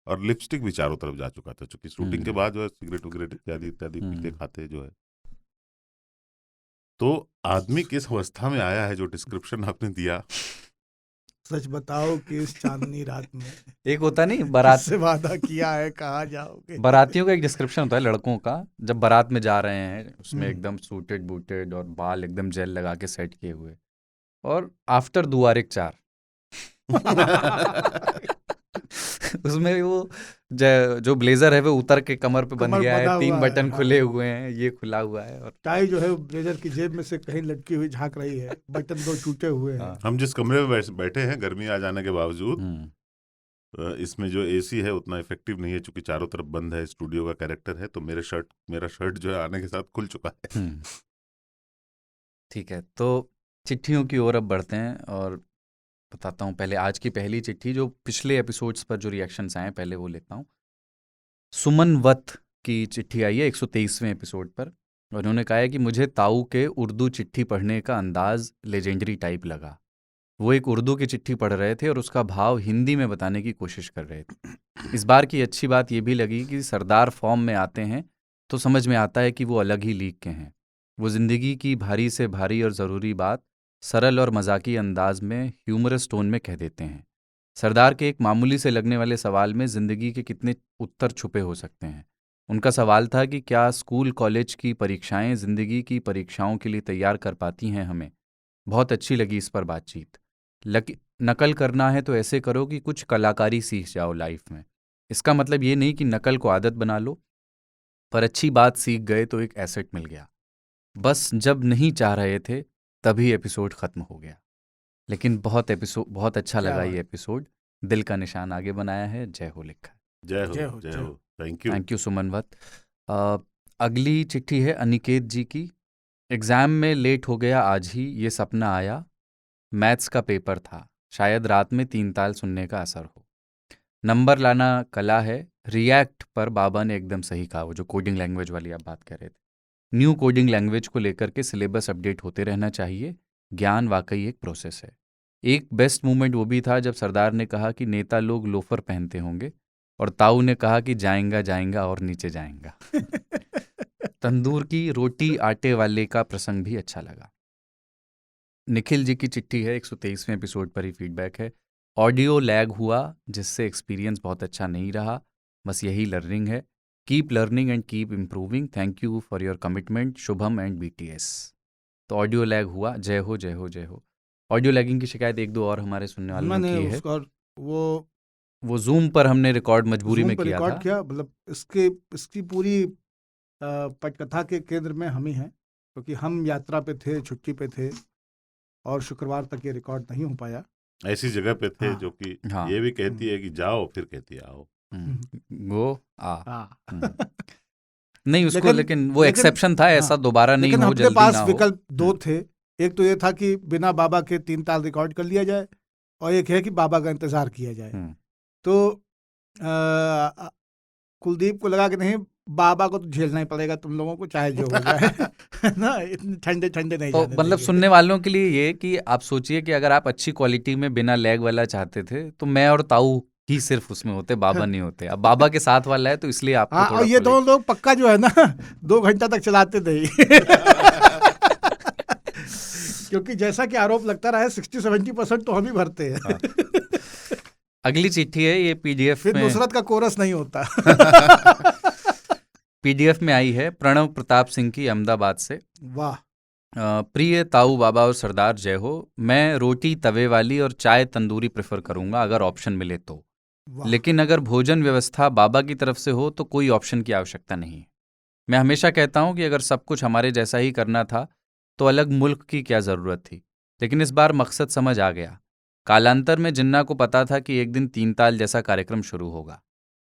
S2: और लिपस्टिक भी चारों तरफ जा चुका था, क्योंकि शूटिंग के बाद जो है सिगरेट वगैरह इत्यादि इत्यादि पीते खाते जो है। तो आदमी किस अवस्था में आया है, जो डिस्क्रिप्शन आपने दिया।
S3: सच बताओ कि इस चांदनी रात में
S1: एक होता नहीं बारात
S3: किससे वादा किया है, कहाँ जाओगे।
S1: बारातियों का एक डिस्क्रिप्शन होता है लड़कों का, जब बारात में जा रहे हैं उसमें एकदम सूटेड बूटेड और बाल एकदम जेल लगा के सेट किए हुए, और आफ्टर दुआरिक 4 उसमें वो जो ब्लेजर है वो उतर के कमर पे बंध
S3: कमर
S1: गया
S3: बंधा
S1: है, 3
S3: हुआ है,
S1: बटन
S3: हाँ।
S1: खुले हुए हैं, ये खुला हुआ है, और
S3: टाई जो है ब्लेजर की जेब में से कहीं लटकी हुई झांक रही है, बटन 2 टूटे हुए हैं।
S1: हाँ।
S2: हम जिस कमरे में बैठे हैं, गर्मी आ जाने के बावजूद, इसमें जो एसी है उतना इफेक्टिव नहीं है, चूंकि चारों तरफ बंद है, स्टूडियो का कैरेक्टर है, तो मेरा शर्ट जो है आने के साथ खुल चुका है।
S1: ठीक है, तो चिट्ठियों की ओर अब बढ़ते हैं और बताता हूँ। पहले आज की पहली चिट्ठी, जो पिछले एपिसोड्स पर जो रिएक्शंस आए पहले वो लेता हूँ। सुमन वत की चिट्ठी आई है 123वें एपिसोड पर, और उन्होंने कहा है कि मुझे ताऊ के उर्दू चिट्ठी पढ़ने का अंदाज लेजेंडरी टाइप लगा। वो एक उर्दू की चिट्ठी पढ़ रहे थे और उसका भाव हिंदी में बताने की कोशिश कर रहे थे। इस बार की अच्छी बात ये भी लगी कि सरदार फॉर्म में आते हैं तो समझ में आता है कि वो अलग ही लीग के हैं। वो ज़िंदगी की भारी से भारी और ज़रूरी बात सरल और मजाकी अंदाज में ह्यूमरस टोन में कह देते हैं। सरदार के एक मामूली से लगने वाले सवाल में ज़िंदगी के कितने उत्तर छुपे हो सकते हैं। उनका सवाल था कि क्या स्कूल कॉलेज की परीक्षाएं ज़िंदगी की परीक्षाओं के लिए तैयार कर पाती हैं हमें। बहुत अच्छी लगी इस पर बातचीत। नकल करना है तो ऐसे करो कि कुछ कलाकारी सीख जाओ लाइफ में। इसका मतलब ये नहीं कि नकल को आदत बना लो, पर अच्छी बात सीख गए तो एक एसेट मिल गया। बस जब नहीं चाह रहे थे तभी एपिसोड ख़त्म हो गया। लेकिन बहुत अच्छा लगा ये एपिसोड। दिल का निशान आगे बनाया है, जय हो लिखा।
S2: जय हो जय हो।
S1: Thank you Sumanvat. अगली चिट्ठी है अनिकेत जी की। एग्ज़ाम में लेट हो गया आज ही, ये सपना आया। मैथ्स का पेपर था, शायद रात में 3 ताल सुनने का असर हो। नंबर लाना कला है, रिएक्ट पर बाबा ने एकदम सही कहा। वो जो कोडिंग लैंग्वेज वाली आप बात कर रहे थे, न्यू कोडिंग लैंग्वेज को लेकर के सिलेबस अपडेट होते रहना चाहिए। ज्ञान वाकई एक प्रोसेस है। एक बेस्ट मोमेंट वो भी था जब सरदार ने कहा कि नेता लोग लोफर पहनते होंगे, और ताऊ ने कहा कि जाएंगा जाएंगा और नीचे जाएंगा। तंदूर की रोटी आटे वाले का प्रसंग भी अच्छा लगा। निखिल जी की चिट्ठी है, 123वें एपिसोड पर ही फीडबैक है। ऑडियो लैग हुआ जिससे एक्सपीरियंस बहुत अच्छा नहीं रहा, बस यही लर्निंग है। Keep learning and keep improving. Thank you for your commitment, Shubham and BTS। तो ऑडियो लैग हुआ, जय हो जय हो जय हो। ऑडियो लैगिंग की शिकायत 1-2 और हमारे सुनने वालों ने की है।
S3: वो
S1: जूम पर हमने रिकॉर्ड मजबूरी में किया था।
S3: किया, मतलब इसकी पूरी पटकथा के केंद्र में हम ही हैं, क्योंकि हम यात्रा पे थे, छुट्टी पे थे, और शुक्रवार तक ये रिकॉर्ड नहीं हो पाया।
S2: ऐसी जगह पे थे जो कि ये भी कहती है कि जाओ, फिर कहती है आओ।
S1: वो नहीं उसको, लेकिन वो एक्सेप्शन था, ऐसा दोबारा नहीं हो, जल्दी ना हो।
S3: अपने पास विकल्प 2 थे। एक तो ये था कि बिना बाबा के 3 ताल रिकॉर्ड कर लिया जाए, और एक है कि बाबा का इंतजार किया जाए। तो कुलदीप को लगा कि नहीं, बाबा को तो झेलना ही पड़ेगा तुम लोगों को, चाहे जो हो जाए। ना इतने ठंडे ठंडे नहीं
S1: तो मतलब सुनने वालों के लिए ये कि आप सोचिए कि अगर आप अच्छी क्वालिटी में बिना लैग वाला चाहते थे तो मैं और ताऊ ही सिर्फ उसमें होते, बाबा नहीं होते। अब बाबा के साथ वाला है तो इसलिए आपको
S3: हाँ, और ये दोनों लोग पक्का जो है ना 2 घंटा तक चलाते थे। क्योंकि जैसा कि आरोप लगता रहा है 60-70% तो हम ही भरते हैं।
S1: अगली चिट्ठी है, ये PDF
S3: फिर
S1: में
S3: नुसरत का कोरस नहीं होता।
S1: PDF में आई है, प्रणव प्रताप सिंह की, अहमदाबाद से।
S3: वाह।
S1: प्रिय ताऊ बाबा और सरदार, जय हो। मैं रोटी तवे वाली और चाय तंदूरी प्रेफर करूंगा अगर ऑप्शन मिले तो। लेकिन अगर भोजन व्यवस्था बाबा की तरफ से हो तो कोई ऑप्शन की आवश्यकता नहीं। मैं हमेशा कहता हूं कि अगर सब कुछ हमारे जैसा ही करना था तो अलग मुल्क की क्या ज़रूरत थी। लेकिन इस बार मकसद समझ आ गया। कालांतर में जिन्ना को पता था कि एक दिन 3 ताल जैसा कार्यक्रम शुरू होगा,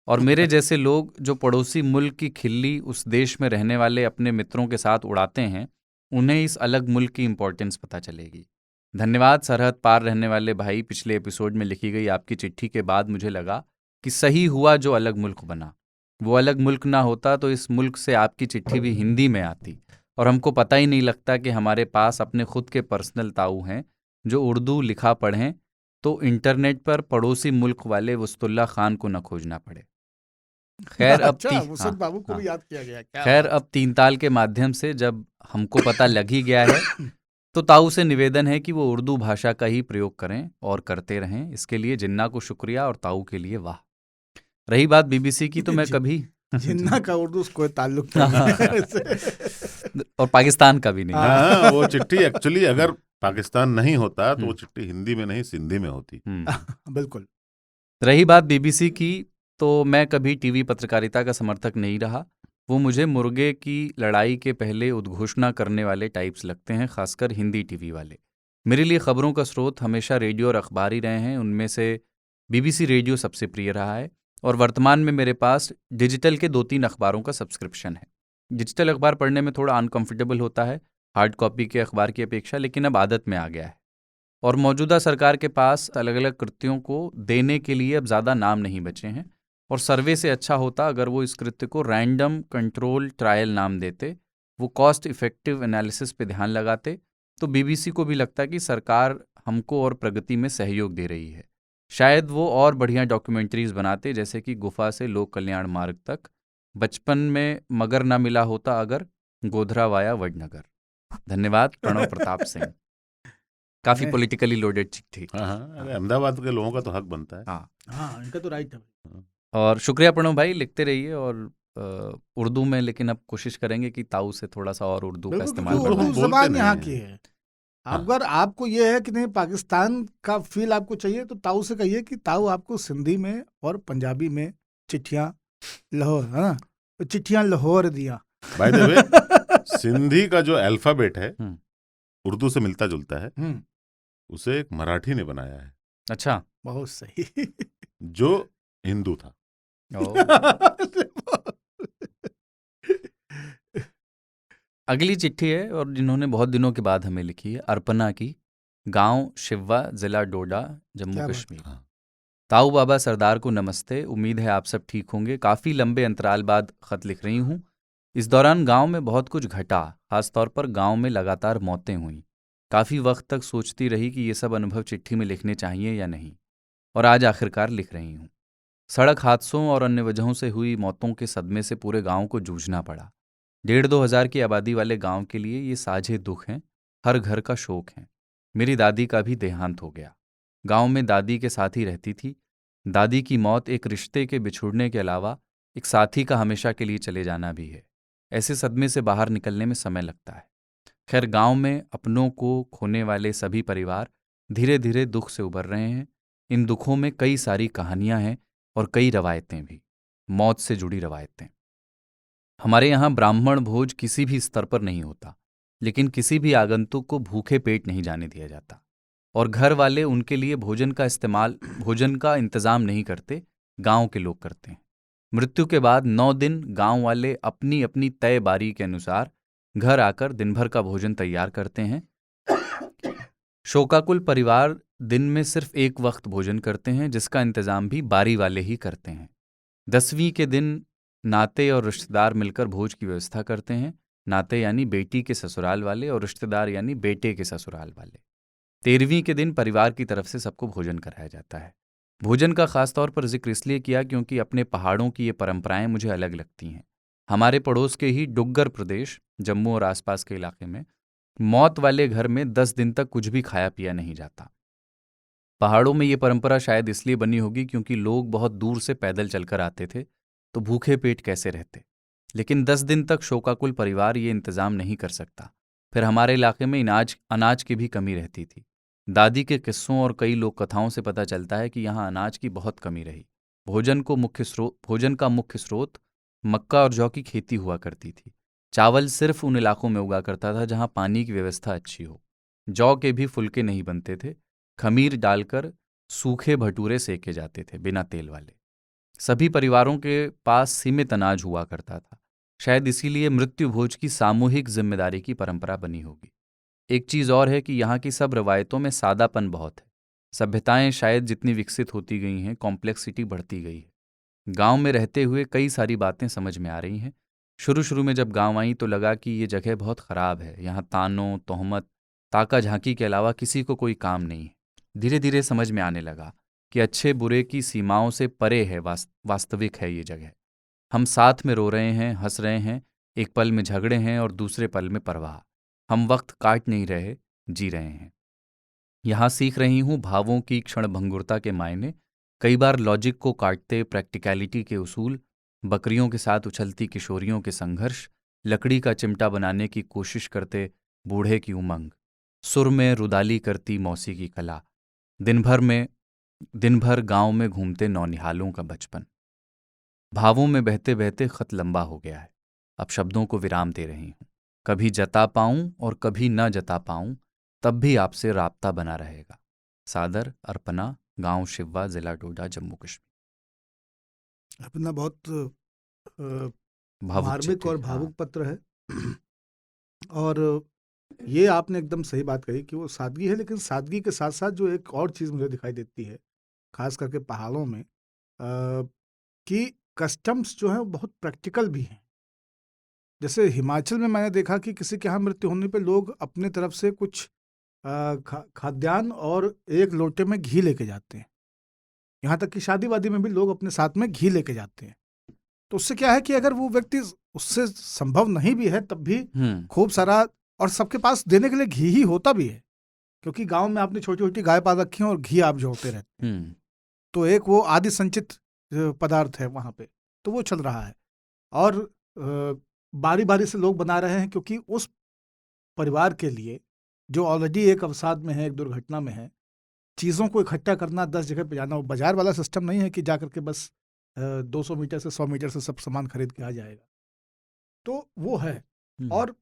S1: और मेरे जैसे लोग जो पड़ोसी मुल्क की खिल्ली उस देश में रहने वाले अपने मित्रों के साथ उड़ाते हैं, उन्हें इस अलग मुल्क की इम्पोर्टेंस पता चलेगी। धन्यवाद सरहद पार रहने वाले भाई। पिछले एपिसोड में लिखी गई आपकी चिट्ठी के बाद मुझे लगा कि सही हुआ जो अलग मुल्क बना। वो अलग मुल्क ना होता तो इस मुल्क से आपकी चिट्ठी भी हिंदी में आती और हमको पता ही नहीं लगता कि हमारे पास अपने खुद के पर्सनल ताऊ हैं जो उर्दू लिखा पढ़ें, तो इंटरनेट पर पड़ोसी मुल्क वाले वस्तुल्ला खान को न खोजना पड़े। खैर अब
S3: अच्छा, मुर्शिद बाबू को
S1: हाँ।
S3: भी याद किया गया, क्या
S1: खैर
S3: बात।
S1: अब 3 ताल के माध्यम से जब हमको पता लग ही गया है तो ताऊ से निवेदन है कि वो उर्दू भाषा का ही प्रयोग करें और करते रहें। इसके लिए जिन्ना को शुक्रिया और ताऊ के लिए वाह। रही बात बीबीसी की, तो मैं कभी
S3: जिन्ना का उर्दू से कोई ताल्लुक नहीं है।
S1: और पाकिस्तान का भी नहीं।
S2: हाँ, वो चिट्ठी एक्चुअली अगर पाकिस्तान नहीं होता तो वो चिट्ठी हिंदी में नहीं सिंधी में होती।
S3: बिल्कुल।
S1: रही बात बीबीसी की, तो मैं कभी टीवी पत्रकारिता का समर्थक नहीं रहा। वो मुझे मुर्गे की लड़ाई के पहले उद्घोषणा करने वाले टाइप्स लगते हैं, खासकर हिंदी टीवी वाले। मेरे लिए खबरों का स्रोत हमेशा रेडियो और अखबार ही रहे हैं। उनमें से बीबीसी रेडियो सबसे प्रिय रहा है और वर्तमान में मेरे पास डिजिटल के 2-3 अखबारों का सब्सक्रिप्शन है। डिजिटल अखबार पढ़ने में थोड़ा अनकंफर्टेबल होता है हार्ड कॉपी के अखबार की अपेक्षा, लेकिन अब आदत में आ गया है। और मौजूदा सरकार के पास अलग अलग कृत्यों को देने के लिए अब ज़्यादा नाम नहीं बचे हैं और सर्वे से अच्छा होता अगर वो इस कृत्य को रैंडम कंट्रोल ट्रायल नाम देते, वो कॉस्ट इफेक्टिव एनालिसिस पे ध्यान लगाते, तो बीबीसी को भी लगता कि सरकार हमको और प्रगति में सहयोग दे रही है। शायद वो और बढ़िया डॉक्यूमेंट्रीज बनाते, जैसे कि गुफा से लोक कल्याण मार्ग तक, बचपन में मगर ना मिला होता अगर, गोधरा वाया वडनगर। धन्यवाद, प्रणव प्रताप सिंह। काफी पॉलिटिकली लोडेड चिट्ठी।
S2: हाँ, अरे अहमदाबाद के लोगों का तो हक बनता है।
S3: हाँ, इनका तो राइट है।
S1: और शुक्रिया प्रणव भाई, लिखते रहिए और उर्दू में, लेकिन अब कोशिश करेंगे कि ताऊ से थोड़ा सा और उर्दू का इस्तेमाल
S3: बिल्कुल,
S1: बढ़ाएं।
S3: उर्दू जबान यहाँ की है। अगर आपको ये है कि नहीं पाकिस्तान का फील आपको चाहिए तो ताऊ से कहिए कि ताऊ आपको सिंधी में और पंजाबी में चिट्ठियां लाहौर, है ना, चिट्ठियां लाहौर दिया।
S2: बाय द वे, सिंधी का जो अल्फाबेट है उर्दू से मिलता जुलता है, उसे एक मराठी ने बनाया है।
S1: अच्छा,
S3: बहुत सही।
S2: जो हिंदू था।
S1: अगली चिट्ठी है और जिन्होंने बहुत दिनों के बाद हमें लिखी है, अर्पणा की, गांव शिवा, जिला डोडा, जम्मू कश्मीर। ताऊ बाबा सरदार को नमस्ते। उम्मीद है आप सब ठीक होंगे। काफ़ी लंबे अंतराल बाद खत लिख रही हूँ। इस दौरान गांव में बहुत कुछ घटा, खासतौर पर गांव में लगातार मौतें हुई। काफ़ी वक्त तक सोचती रही कि ये सब अनुभव चिट्ठी में लिखने चाहिए या नहीं, और आज आखिरकार लिख रही हूँ। सड़क हादसों और अन्य वजहों से हुई मौतों के सदमे से पूरे गांव को जूझना पड़ा। 1,500-2 हज़ार की आबादी वाले गांव के लिए ये साझे दुख हैं, हर घर का शोक है। मेरी दादी का भी देहांत हो गया। गांव में दादी के साथ ही रहती थी। दादी की मौत एक रिश्ते के बिछुड़ने के अलावा एक साथी का हमेशा के लिए चले जाना भी है। ऐसे सदमे से बाहर निकलने में समय लगता है। खैर, गांव में अपनों को खोने वाले सभी परिवार धीरे धीरे दुख से उबर रहे हैं। इन दुखों में कई सारी कहानियां हैं और कई रवायतें भी, मौत से जुड़ी रवायतें। हमारे यहाँ ब्राह्मण भोज किसी भी स्तर पर नहीं होता, लेकिन किसी भी आगंतुक को भूखे पेट नहीं जाने दिया जाता और घर वाले उनके लिए भोजन का इंतजाम नहीं करते, गांव के लोग करते हैं। मृत्यु के बाद 9 दिन गांव वाले अपनी अपनी तय बारी के अनुसार घर आकर दिन भर का भोजन तैयार करते हैं। शोकाकुल परिवार दिन में सिर्फ एक वक्त भोजन करते हैं, जिसका इंतजाम भी बारी वाले ही करते हैं। 10वीं के दिन नाते और रिश्तेदार मिलकर भोज की व्यवस्था करते हैं। नाते यानी बेटी के ससुराल वाले और रिश्तेदार यानी बेटे के ससुराल वाले। 13वीं के दिन परिवार की तरफ से सबको भोजन कराया जाता है। भोजन का खास तौर पर जिक्र इसलिए किया क्योंकि अपने पहाड़ों की ये परंपराएं मुझे अलग लगती हैं। हमारे पड़ोस के ही डुग्गर प्रदेश, जम्मू और आसपास के इलाके में मौत वाले घर में 10 दिन तक कुछ भी खाया पिया नहीं जाता। पहाड़ों में ये परंपरा शायद इसलिए बनी होगी क्योंकि लोग बहुत दूर से पैदल चलकर आते थे, तो भूखे पेट कैसे रहते। लेकिन 10 दिन तक शोकाकुल परिवार ये इंतजाम नहीं कर सकता। फिर हमारे इलाके में अनाज की भी कमी रहती थी। दादी के किस्सों और कई लोक कथाओं से पता चलता है कि यहाँ अनाज की बहुत कमी रही। भोजन का मुख्य स्रोत मक्का और जौ की खेती हुआ करती थी। चावल सिर्फ उन इलाकों में उगा करता था जहाँ पानी की व्यवस्था अच्छी हो। जौ के भी फुलके नहीं बनते थे। खमीर डालकर सूखे भटूरे सेके जाते थे, बिना तेल वाले। सभी परिवारों के पास सीमित अनाज हुआ करता था। शायद इसीलिए मृत्यु भोज की सामूहिक जिम्मेदारी की परंपरा बनी होगी। एक चीज़ और है कि यहाँ की सब रवायतों में सादापन बहुत है। सभ्यताएं शायद जितनी विकसित होती गई हैं, कॉम्प्लेक्सिटी बढ़ती गई है। गांव में रहते हुए कई सारी बातें समझ में आ रही हैं। शुरू शुरू में जब गांव आई तो लगा कि ये जगह बहुत ख़राब है, यहाँ तानों, तोहमत, ताका झांकी के अलावा किसी को कोई काम नहीं है। धीरे धीरे समझ में आने लगा कि अच्छे बुरे की सीमाओं से परे है, वास्तविक है ये जगह। हम साथ में रो रहे हैं, हंस रहे हैं, एक पल में झगड़े हैं और दूसरे पल में परवाह। हम वक्त काट नहीं रहे, जी रहे हैं। यहाँ सीख रही हूँ भावों की क्षणभंगुरता के मायने, कई बार लॉजिक को काटते प्रैक्टिकलिटी के उसूल, बकरियों के साथ उछलती किशोरियों के संघर्ष, लकड़ी का चिमटा बनाने की कोशिश करते बूढ़े की उमंग, सुर में रुदाली करती मौसी की कला, दिन भर गांव में घूमते नौनिहालों का बचपन। भावों में बहते बहते खत लंबा हो गया है। अब शब्दों को विराम दे रही हूँ। कभी जता पाऊं और कभी न जता पाऊं, तब भी आपसे राब्ता बना रहेगा। सादर अर्पणा, गांव शिवा, जिला डोडा, जम्मू कश्मीर।
S3: अपना बहुत
S1: भावुक
S3: मार्मिक
S1: चिट्ठी,
S3: और
S1: हाँ।
S3: भावुक पत्र है। और ये आपने एकदम सही बात कही कि वो सादगी है, लेकिन सादगी के साथ साथ जो एक और चीज़ मुझे दिखाई देती है, खास करके पहाड़ों में, कि कस्टम्स जो हैं वो बहुत प्रैक्टिकल भी हैं। जैसे हिमाचल में मैंने देखा कि किसी के यहाँ मृत्यु होने पे लोग अपने तरफ से कुछ खाद्यान्न और एक लोटे में घी लेके जाते हैं। यहाँ तक कि शादी वादी में भी लोग अपने साथ में घी लेके जाते हैं। तो उससे क्या है कि अगर वो व्यक्ति, उससे संभव नहीं भी है तब भी खूब सारा, और सबके पास देने के लिए घी ही होता भी है, क्योंकि गांव में आपने छोटी छोटी गाय पाल रखी हैं और घी आप जोड़ते रहते हैं। तो एक वो आदि संचित पदार्थ है वहाँ पे, तो वो चल रहा है। और बारी बारी से लोग बना रहे हैं, क्योंकि उस परिवार के लिए जो ऑलरेडी एक अवसाद में है, एक दुर्घटना में है, चीज़ों को इकट्ठा करना, 10 जगह पे जाना, वो बाजार वाला सिस्टम नहीं है कि जा करके बस 200 मीटर से 100 मीटर से सब सामान खरीद के आ जाएगा। तो वो है। और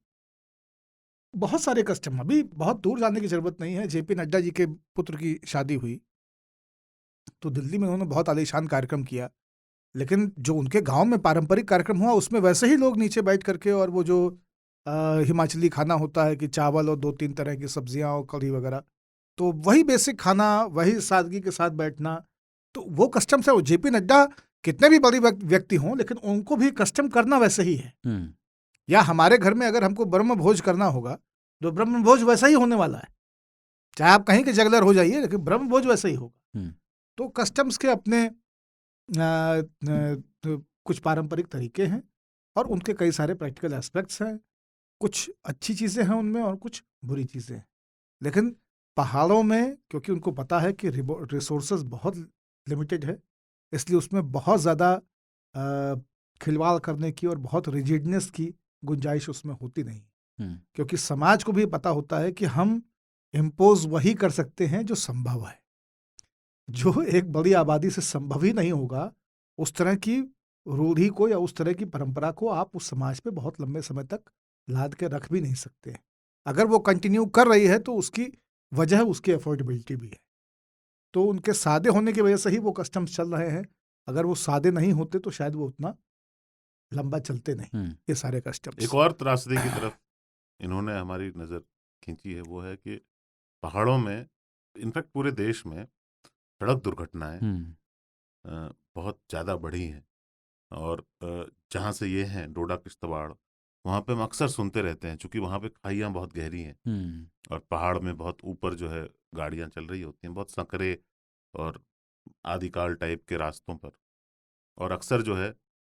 S3: बहुत सारे कस्टम, अभी बहुत दूर जाने की जरूरत नहीं है। जेपी नड्डा जी के पुत्र की शादी हुई तो दिल्ली में उन्होंने बहुत आलीशान कार्यक्रम किया, लेकिन जो उनके गांव में पारंपरिक कार्यक्रम हुआ उसमें वैसे ही लोग नीचे बैठ करके, और वो जो हिमाचली खाना होता है कि चावल और 2-3 तरह की सब्जियां और कढ़ी वगैरह, तो वही बेसिक खाना, वही सादगी के साथ बैठना, तो वो कस्टम से। जेपी नड्डा कितने भी बड़ी व्यक्ति हों, लेकिन उनको भी कस्टम करना वैसे ही है। या हमारे घर में अगर हमको ब्रह्म भोज करना होगा तो ब्रह्म भोज वैसा ही होने वाला है, चाहे आप कहीं के जगलर हो जाइए, लेकिन ब्रह्म भोज वैसा ही होगा। तो कस्टम्स के अपने कुछ पारंपरिक तरीके हैं और उनके कई सारे प्रैक्टिकल एस्पेक्ट्स हैं। कुछ अच्छी चीज़ें हैं उनमें और कुछ बुरी चीज़ें हैं। लेकिन पहाड़ों में, क्योंकि उनको पता है कि रिसोर्सेज बहुत लिमिटेड है, इसलिए उसमें बहुत ज़्यादा खिलवाड़ करने की और बहुत रिजिडनेस की गुंजाइश उसमें होती नहीं। क्योंकि समाज को भी पता होता है कि हम इम्पोज वही कर सकते हैं जो संभव है। जो एक बड़ी आबादी से संभव ही नहीं होगा, उस तरह की रूढ़ी को या उस तरह की परंपरा को आप उस समाज पे बहुत लंबे समय तक लाद के रख भी नहीं सकते। अगर वो कंटिन्यू कर रही है तो उसकी वजह उसकी अफोर्डेबिलिटी भी है। तो उनके सादे होने की वजह से ही वो कस्टम्स चल रहे हैं। अगर वो सादे नहीं होते तो शायद वो उतना लंबा चलते नहीं, ये सारे कस्टम्स।
S2: एक और त्रासदी की तरफ इन्होंने हमारी नज़र खींची है, वो है कि पहाड़ों में, इनफैक्ट पूरे देश में, सड़क दुर्घटनाएं बहुत ज़्यादा बढ़ी हैं। और जहाँ से ये हैं, डोडा किश्तवाड़, वहाँ पे हम अक्सर सुनते रहते हैं, चूंकि वहाँ पे खाइयाँ बहुत गहरी हैं और पहाड़ में बहुत ऊपर जो है गाड़ियाँ चल रही होती हैं, बहुत संकरे और आदिकाल टाइप के रास्तों पर, और अक्सर जो है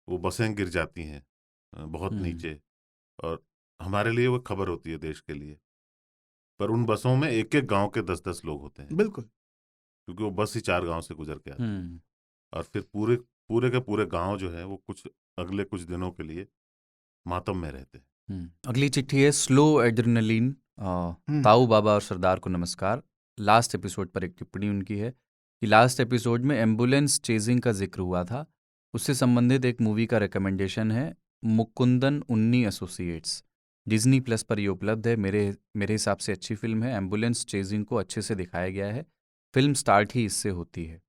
S2: वो बसें गिर जाती हैं बहुत नीचे, और हमारे लिए वो खबर होती है देश के लिए। पर उन बसों में एक एक गांव के 10-10 लोग होते हैं,
S3: बिल्कुल,
S2: क्योंकि वो बस ही 4 गांव से गुजर के आती है। और फिर पूरे के पूरे गांव जो है वो अगले कुछ दिनों के लिए मातम में रहते हैं।
S1: अगली चिट्ठी है स्लो एड्रेनलिन। ताऊ बाबा और सरदार को नमस्कार। लास्ट एपिसोड पर एक टिप्पणी उनकी है कि लास्ट एपिसोड में एम्बुलेंस चेजिंग का जिक्र हुआ था, उससे संबंधित एक मूवी का रिकमेंडेशन है, मुकुंदन उन्नी एसोसिएट्स। डिज्नी प्लस पर ये उपलब्ध है। मेरे हिसाब से अच्छी फिल्म है। एम्बुलेंस चेजिंग को अच्छे से दिखाया गया है। फिल्म स्टार्ट ही इससे होती है।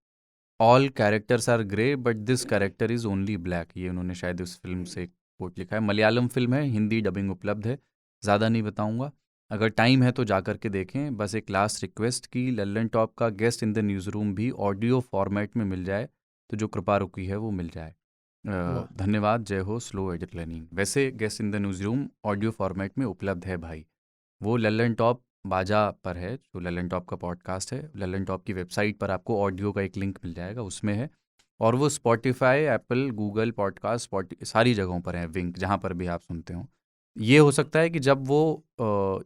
S1: All characters are grey but this character is only black. ये उन्होंने शायद उस फिल्म से कोट लिखा है। मलयालम फिल्म है, हिंदी डबिंग उपलब्ध है। ज़्यादा नहीं बताऊंगा। अगर टाइम है तो जा कर के देखें। बस एक लास्ट रिक्वेस्ट की लल्लन टॉप का guest in the news room भी ऑडियो फॉर्मेट में मिल जाए तो जो कृपा रुकी है वो मिल जाए।
S3: वाह।
S1: धन्यवाद। जय हो स्लो एडिट लर्निंग। वैसे guest in the news room audio format में उपलब्ध है भाई। वो लल्लन टॉप बाजा पर है, जो लल्लन टॉप का पॉडकास्ट है। लल्लन टॉप की वेबसाइट पर आपको ऑडियो का एक लिंक मिल जाएगा, उसमें है। और वो स्पॉटिफाई, एप्पल, गूगल पॉडकास्ट, सारी जगहों पर है, विंक जहाँ पर भी आप सुनते हो। ये हो सकता है कि जब वो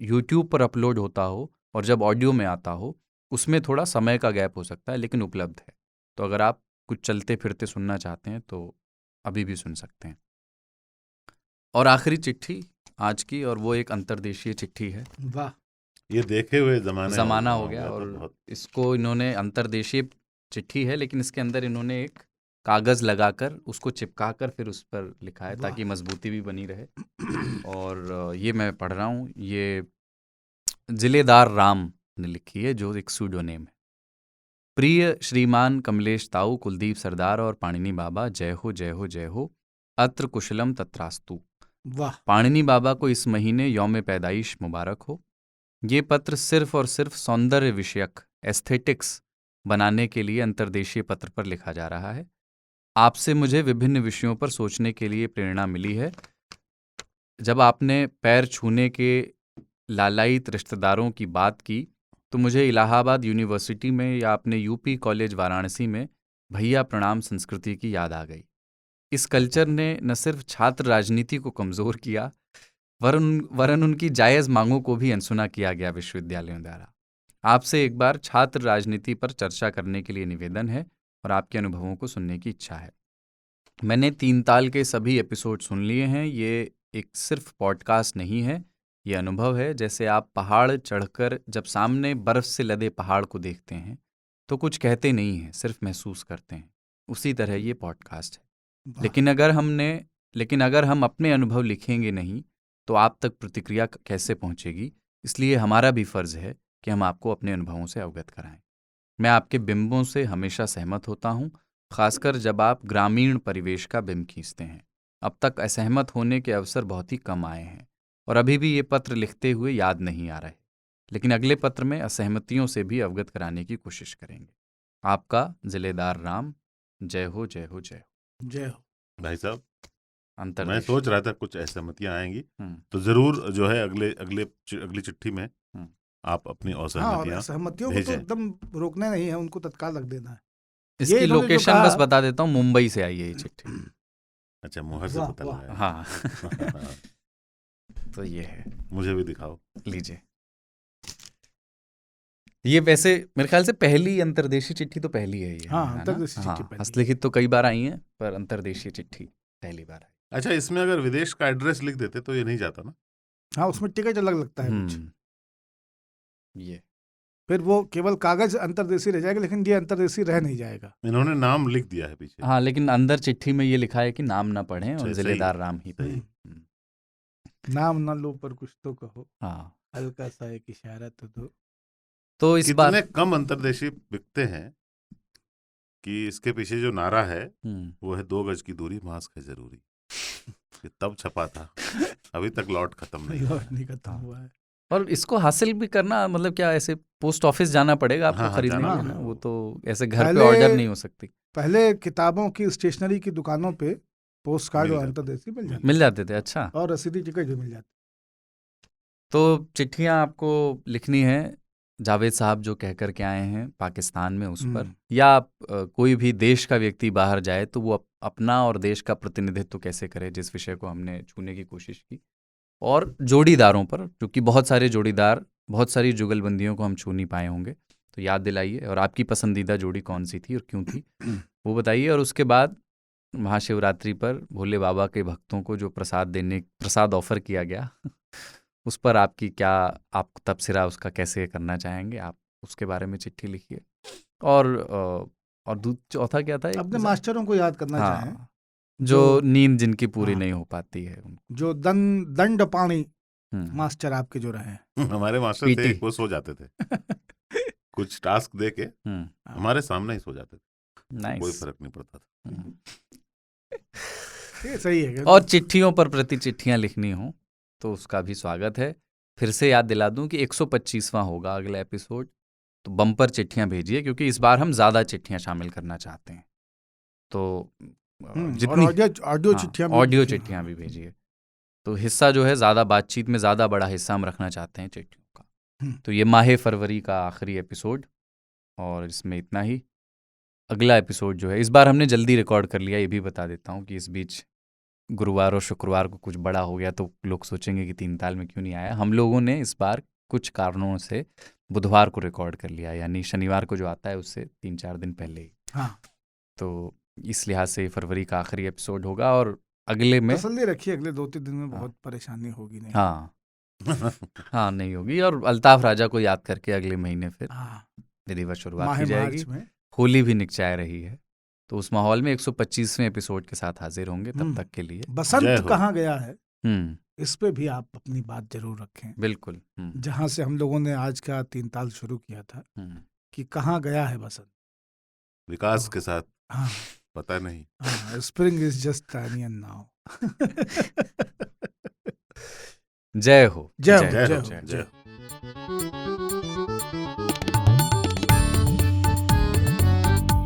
S1: यूट्यूब पर अपलोड होता हो और जब ऑडियो में आता हो, उसमें थोड़ा समय का गैप हो सकता है, लेकिन उपलब्ध है। तो अगर आप कुछ चलते फिरते सुनना चाहते हैं तो अभी भी सुन सकते हैं। और आखिरी चिट्ठी आज की, और वो एक अंतर्देशीय चिट्ठी है।
S3: वाह।
S2: ये देखे हुए ज़माना
S1: हो गया।
S2: तो
S1: और
S2: बहुत
S1: इसको इन्होंने, अंतर्देशीय चिट्ठी है लेकिन इसके अंदर इन्होंने एक कागज़ लगाकर उसको चिपका कर फिर उस पर लिखा है, ताकि मजबूती भी बनी रहे। और ये मैं पढ़ रहा हूँ। ये जिलेदार राम ने लिखी है, जो एक सूडोनेम है। प्रिय श्रीमान कमलेश ताऊ, कुलदीप सरदार और पाणिनी बाबा, जय हो जय हो जय हो। अत्र कुशलम तत्रास्तु।
S3: वाह।
S1: पाणिनी बाबा को इस महीने यौम पैदाइश मुबारक हो। ये पत्र सिर्फ और सिर्फ सौंदर्य विषयक एस्थेटिक्स बनाने के लिए अंतर्देशीय पत्र पर लिखा जा रहा है। आपसे मुझे विभिन्न विषयों पर सोचने के लिए प्रेरणा मिली है। जब आपने पैर छूने के लालायित रिश्तेदारों की बात की तो मुझे इलाहाबाद यूनिवर्सिटी में या अपने यूपी कॉलेज वाराणसी में भैया प्रणाम संस्कृति की याद आ गई। इस कल्चर ने न सिर्फ छात्र राजनीति को कमज़ोर किया, वरन उनकी जायज़ मांगों को भी अनसुना किया गया विश्वविद्यालयों द्वारा। आपसे एक बार छात्र राजनीति पर चर्चा करने के लिए निवेदन है और आपके अनुभवों को सुनने की इच्छा है। मैंने 3 ताल के सभी एपिसोड सुन लिए हैं। ये एक सिर्फ पॉडकास्ट नहीं है, ये अनुभव है। जैसे आप पहाड़ चढ़कर जब सामने बर्फ से लदे पहाड़ को देखते हैं तो कुछ कहते नहीं हैं, सिर्फ महसूस करते हैं। उसी तरह ये पॉडकास्ट है।
S3: वाह।
S1: लेकिन अगर हम अपने अनुभव लिखेंगे नहीं तो आप तक प्रतिक्रिया कैसे पहुंचेगी? इसलिए हमारा भी फर्ज है कि हम आपको अपने अनुभवों से अवगत कराएं। मैं आपके बिंबों से हमेशा सहमत होता हूं, खासकर जब आप ग्रामीण परिवेश का बिंब खींचते हैं। अब तक असहमत होने के अवसर बहुत ही कम आए हैं और अभी भी ये पत्र लिखते हुए याद नहीं आ रहे, लेकिन अगले पत्र में असहमतियों से भी अवगत कराने की कोशिश करेंगे। आपका जिलेदार राम। जय हो जय हो जय हो।
S3: जय हो।
S2: भाई साहब, मैं
S1: अंतर्देश।
S2: सोच रहा था कुछ असहमतियां आएंगी
S1: हम्म,
S2: तो जरूर जो है अगली चिट्ठी में
S1: हम्म।
S2: आप अपनी
S3: हाँ, और
S2: असहमतियां
S3: सहमतियों को तो
S2: भेजें।
S3: एकदम रोकना नहीं है, उनको तत्काल रख देना है।
S1: इसकी
S3: इन्होंने जो
S1: लोकेशन
S3: कहा-
S1: बस बता देता हूँ, मुंबई से आई है ये चिट्ठी।
S2: अच्छा, मुहर से
S3: वाह,
S2: पता
S3: वाह।
S2: लगा है।
S1: हाँ। तो ये है,
S2: मुझे भी दिखाओ।
S1: लीजिए। ये वैसे मेरे ख्याल से पहली अंतर्देशीय चिट्ठी तो पहली है ये,
S3: हाँ,
S1: है ना?
S3: अंतर्देशीय चिट्ठी
S1: हाँ,
S3: पहली।
S1: हस्तलिखित तो कई बार आई हैं, पर अंतर्देशीय चिट्ठी पहली बार आई।
S2: अच्छा, इसमें अगर विदेश का एड्रेस लिख देते तो ये नहीं जाता ना?
S3: हाँ, उसमें टिकट अलग लगता है कुछ।
S1: ये
S3: फिर वो केवल कागज अंतर्देशीय रह जाएगा, लेकिन ये अंतर्देशीय रह नहीं जाएगा।
S2: इन्होंने नाम लिख दिया है पीछे।
S1: हाँ, लेकिन अंदर चिट्ठी में ये लिखा है कि नाम ना पढ़ें और
S2: सही
S1: जिलेदार
S2: है,
S1: राम ही
S2: सही।
S1: पढ़ें।
S3: नाम न लो पर कुछ तो कहो,
S1: हाँ,
S3: हल्का सा एक इशारा तो दो।
S1: तो इस
S2: कितने
S1: बात
S2: कम अंतर्देशीय बिकते हैं कि इसके पीछे जो नारा है वो है 2 गज की दूरी, मास्क है जरूरी। ये तब छपा था, अभी तक लॉट खत्म नहीं हुआ है।
S3: नहीं खत्म हुआ है।
S1: और इसको हासिल भी करना, मतलब क्या ऐसे पोस्ट ऑफिस जाना पड़ेगा आपको
S2: हाँ,
S1: खरीदने
S2: जाना
S1: के लिए ना?
S2: पड़ेगा।
S1: वो तो ऐसे घर पे
S3: पहले-
S1: ऑर्डर नहीं हो सकती।
S3: पहले किताबों की स्टेशनरी की दुकानों पे पोस्ट कार्ड
S2: मिल
S3: और
S2: जाता।
S3: अंतर्देशीय मिल जाते
S1: मिल जाते थे। अच्छा,
S3: और रसीदी टिकट भी मिल जाती।
S1: तो चिट्ठियाँ आपको लिखनी है जावेद साहब जो कह कर के आए हैं पाकिस्तान में, उस पर, या कोई भी देश का व्यक्ति बाहर जाए तो वो अपना और देश का प्रतिनिधित्व कैसे करे, जिस विषय को हमने छूने की कोशिश की। और जोड़ीदारों पर, क्योंकि बहुत सारे जोड़ीदार, बहुत सारी जुगलबंदियों को हम छू नहीं पाए होंगे, तो याद दिलाइए। और आपकी पसंदीदा जोड़ी कौन सी थी और क्यों थी वो बताइए। और उसके बाद महाशिवरात्रि पर भोले बाबा के भक्तों को जो प्रसाद ऑफर किया गया उस पर आपकी क्या, आप तबसरा उसका कैसे करना चाहेंगे, आप उसके बारे में चिट्ठी लिखिए। और चौथा क्या था?
S3: अपने मास्टरों को याद करना चाहें,
S1: हाँ, जो नींद जिनकी पूरी
S3: हाँ,
S1: नहीं हो पाती है उनको।
S3: जो दंड पाणी
S1: हम्म,
S3: मास्टर आपके जो रहे हैं।
S2: हमारे मास्टर थे,
S1: पीटी।
S2: वो सो जाते थे। कुछ टास्क दे के हमारे सामने ही सो जाते थे, कोई
S1: नाइस।
S2: फर्क नहीं पड़ता था।
S3: ये सही है।
S1: और चिट्ठियों पर प्रति चिट्ठियां लिखनी हो तो उसका भी स्वागत है। फिर से याद दिला दूं कि 125वां होगा अगला एपिसोड, तो बम्पर चिट्ठियां भेजिए क्योंकि इस बार हम ज़्यादा चिट्ठियां शामिल करना चाहते हैं। तो
S3: और
S1: जितनी
S3: ऑडियो
S1: हाँ,
S3: चिट्ठियां भी
S1: ऑडियो
S3: लिखिए।
S1: चिट्ठियां भी भेजिए। तो हिस्सा जो है ज़्यादा बातचीत में ज़्यादा बड़ा हिस्सा हम रखना चाहते हैं चिट्ठियों का।
S3: हम्म।
S1: तो ये माह फरवरी का आखिरी एपिसोड, और इसमें इतना ही। अगला एपिसोड जो है इस बार हमने जल्दी रिकॉर्ड कर लिया, ये भी बता देता हूँ कि इस बीच गुरुवार और शुक्रवार को कुछ बड़ा हो गया तो लोग सोचेंगे कि 3 ताल में क्यों नहीं आया। हम लोगों ने इस बार कुछ कारणों से बुधवार को रिकॉर्ड कर लिया, यानी शनिवार को जो आता है उससे 3-4 दिन पहले ही।
S3: हाँ,
S1: तो इस लिहाज से फरवरी का आखिरी एपिसोड होगा, और अगले में
S3: तसल्ली रखिए, अगले 2-3 दिन में बहुत परेशानी होगी नहीं।
S1: हाँ हाँ नहीं होगी, और अल्ताफ राजा को याद करके अगले महीने फिर
S3: हाँ,
S1: विधिवत शुरुआत
S3: माह
S1: की जाएगी।
S3: मार्च में।
S1: होली भी निकचाए रही है, तो उस माहौल में 125वें एपिसोड के साथ हाजिर होंगे। तब तक के लिए
S2: जय
S3: बसंत
S2: हो।
S3: कहाँ गया है,
S1: हम्म
S3: इस पे भी आप अपनी बात जरूर रखें।
S1: बिल्कुल।
S3: जहां से हम लोगों ने आज का 3 ताल शुरू किया था कि कहाँ गया है बसंत।
S2: विकास के साथ
S3: हाँ,
S2: पता नहीं।
S3: हाँ, spring is just tiny and now.
S1: जय हो,
S3: जय हो,
S2: जय
S3: जय
S2: हो,
S3: हो,
S2: जय
S3: जय हो।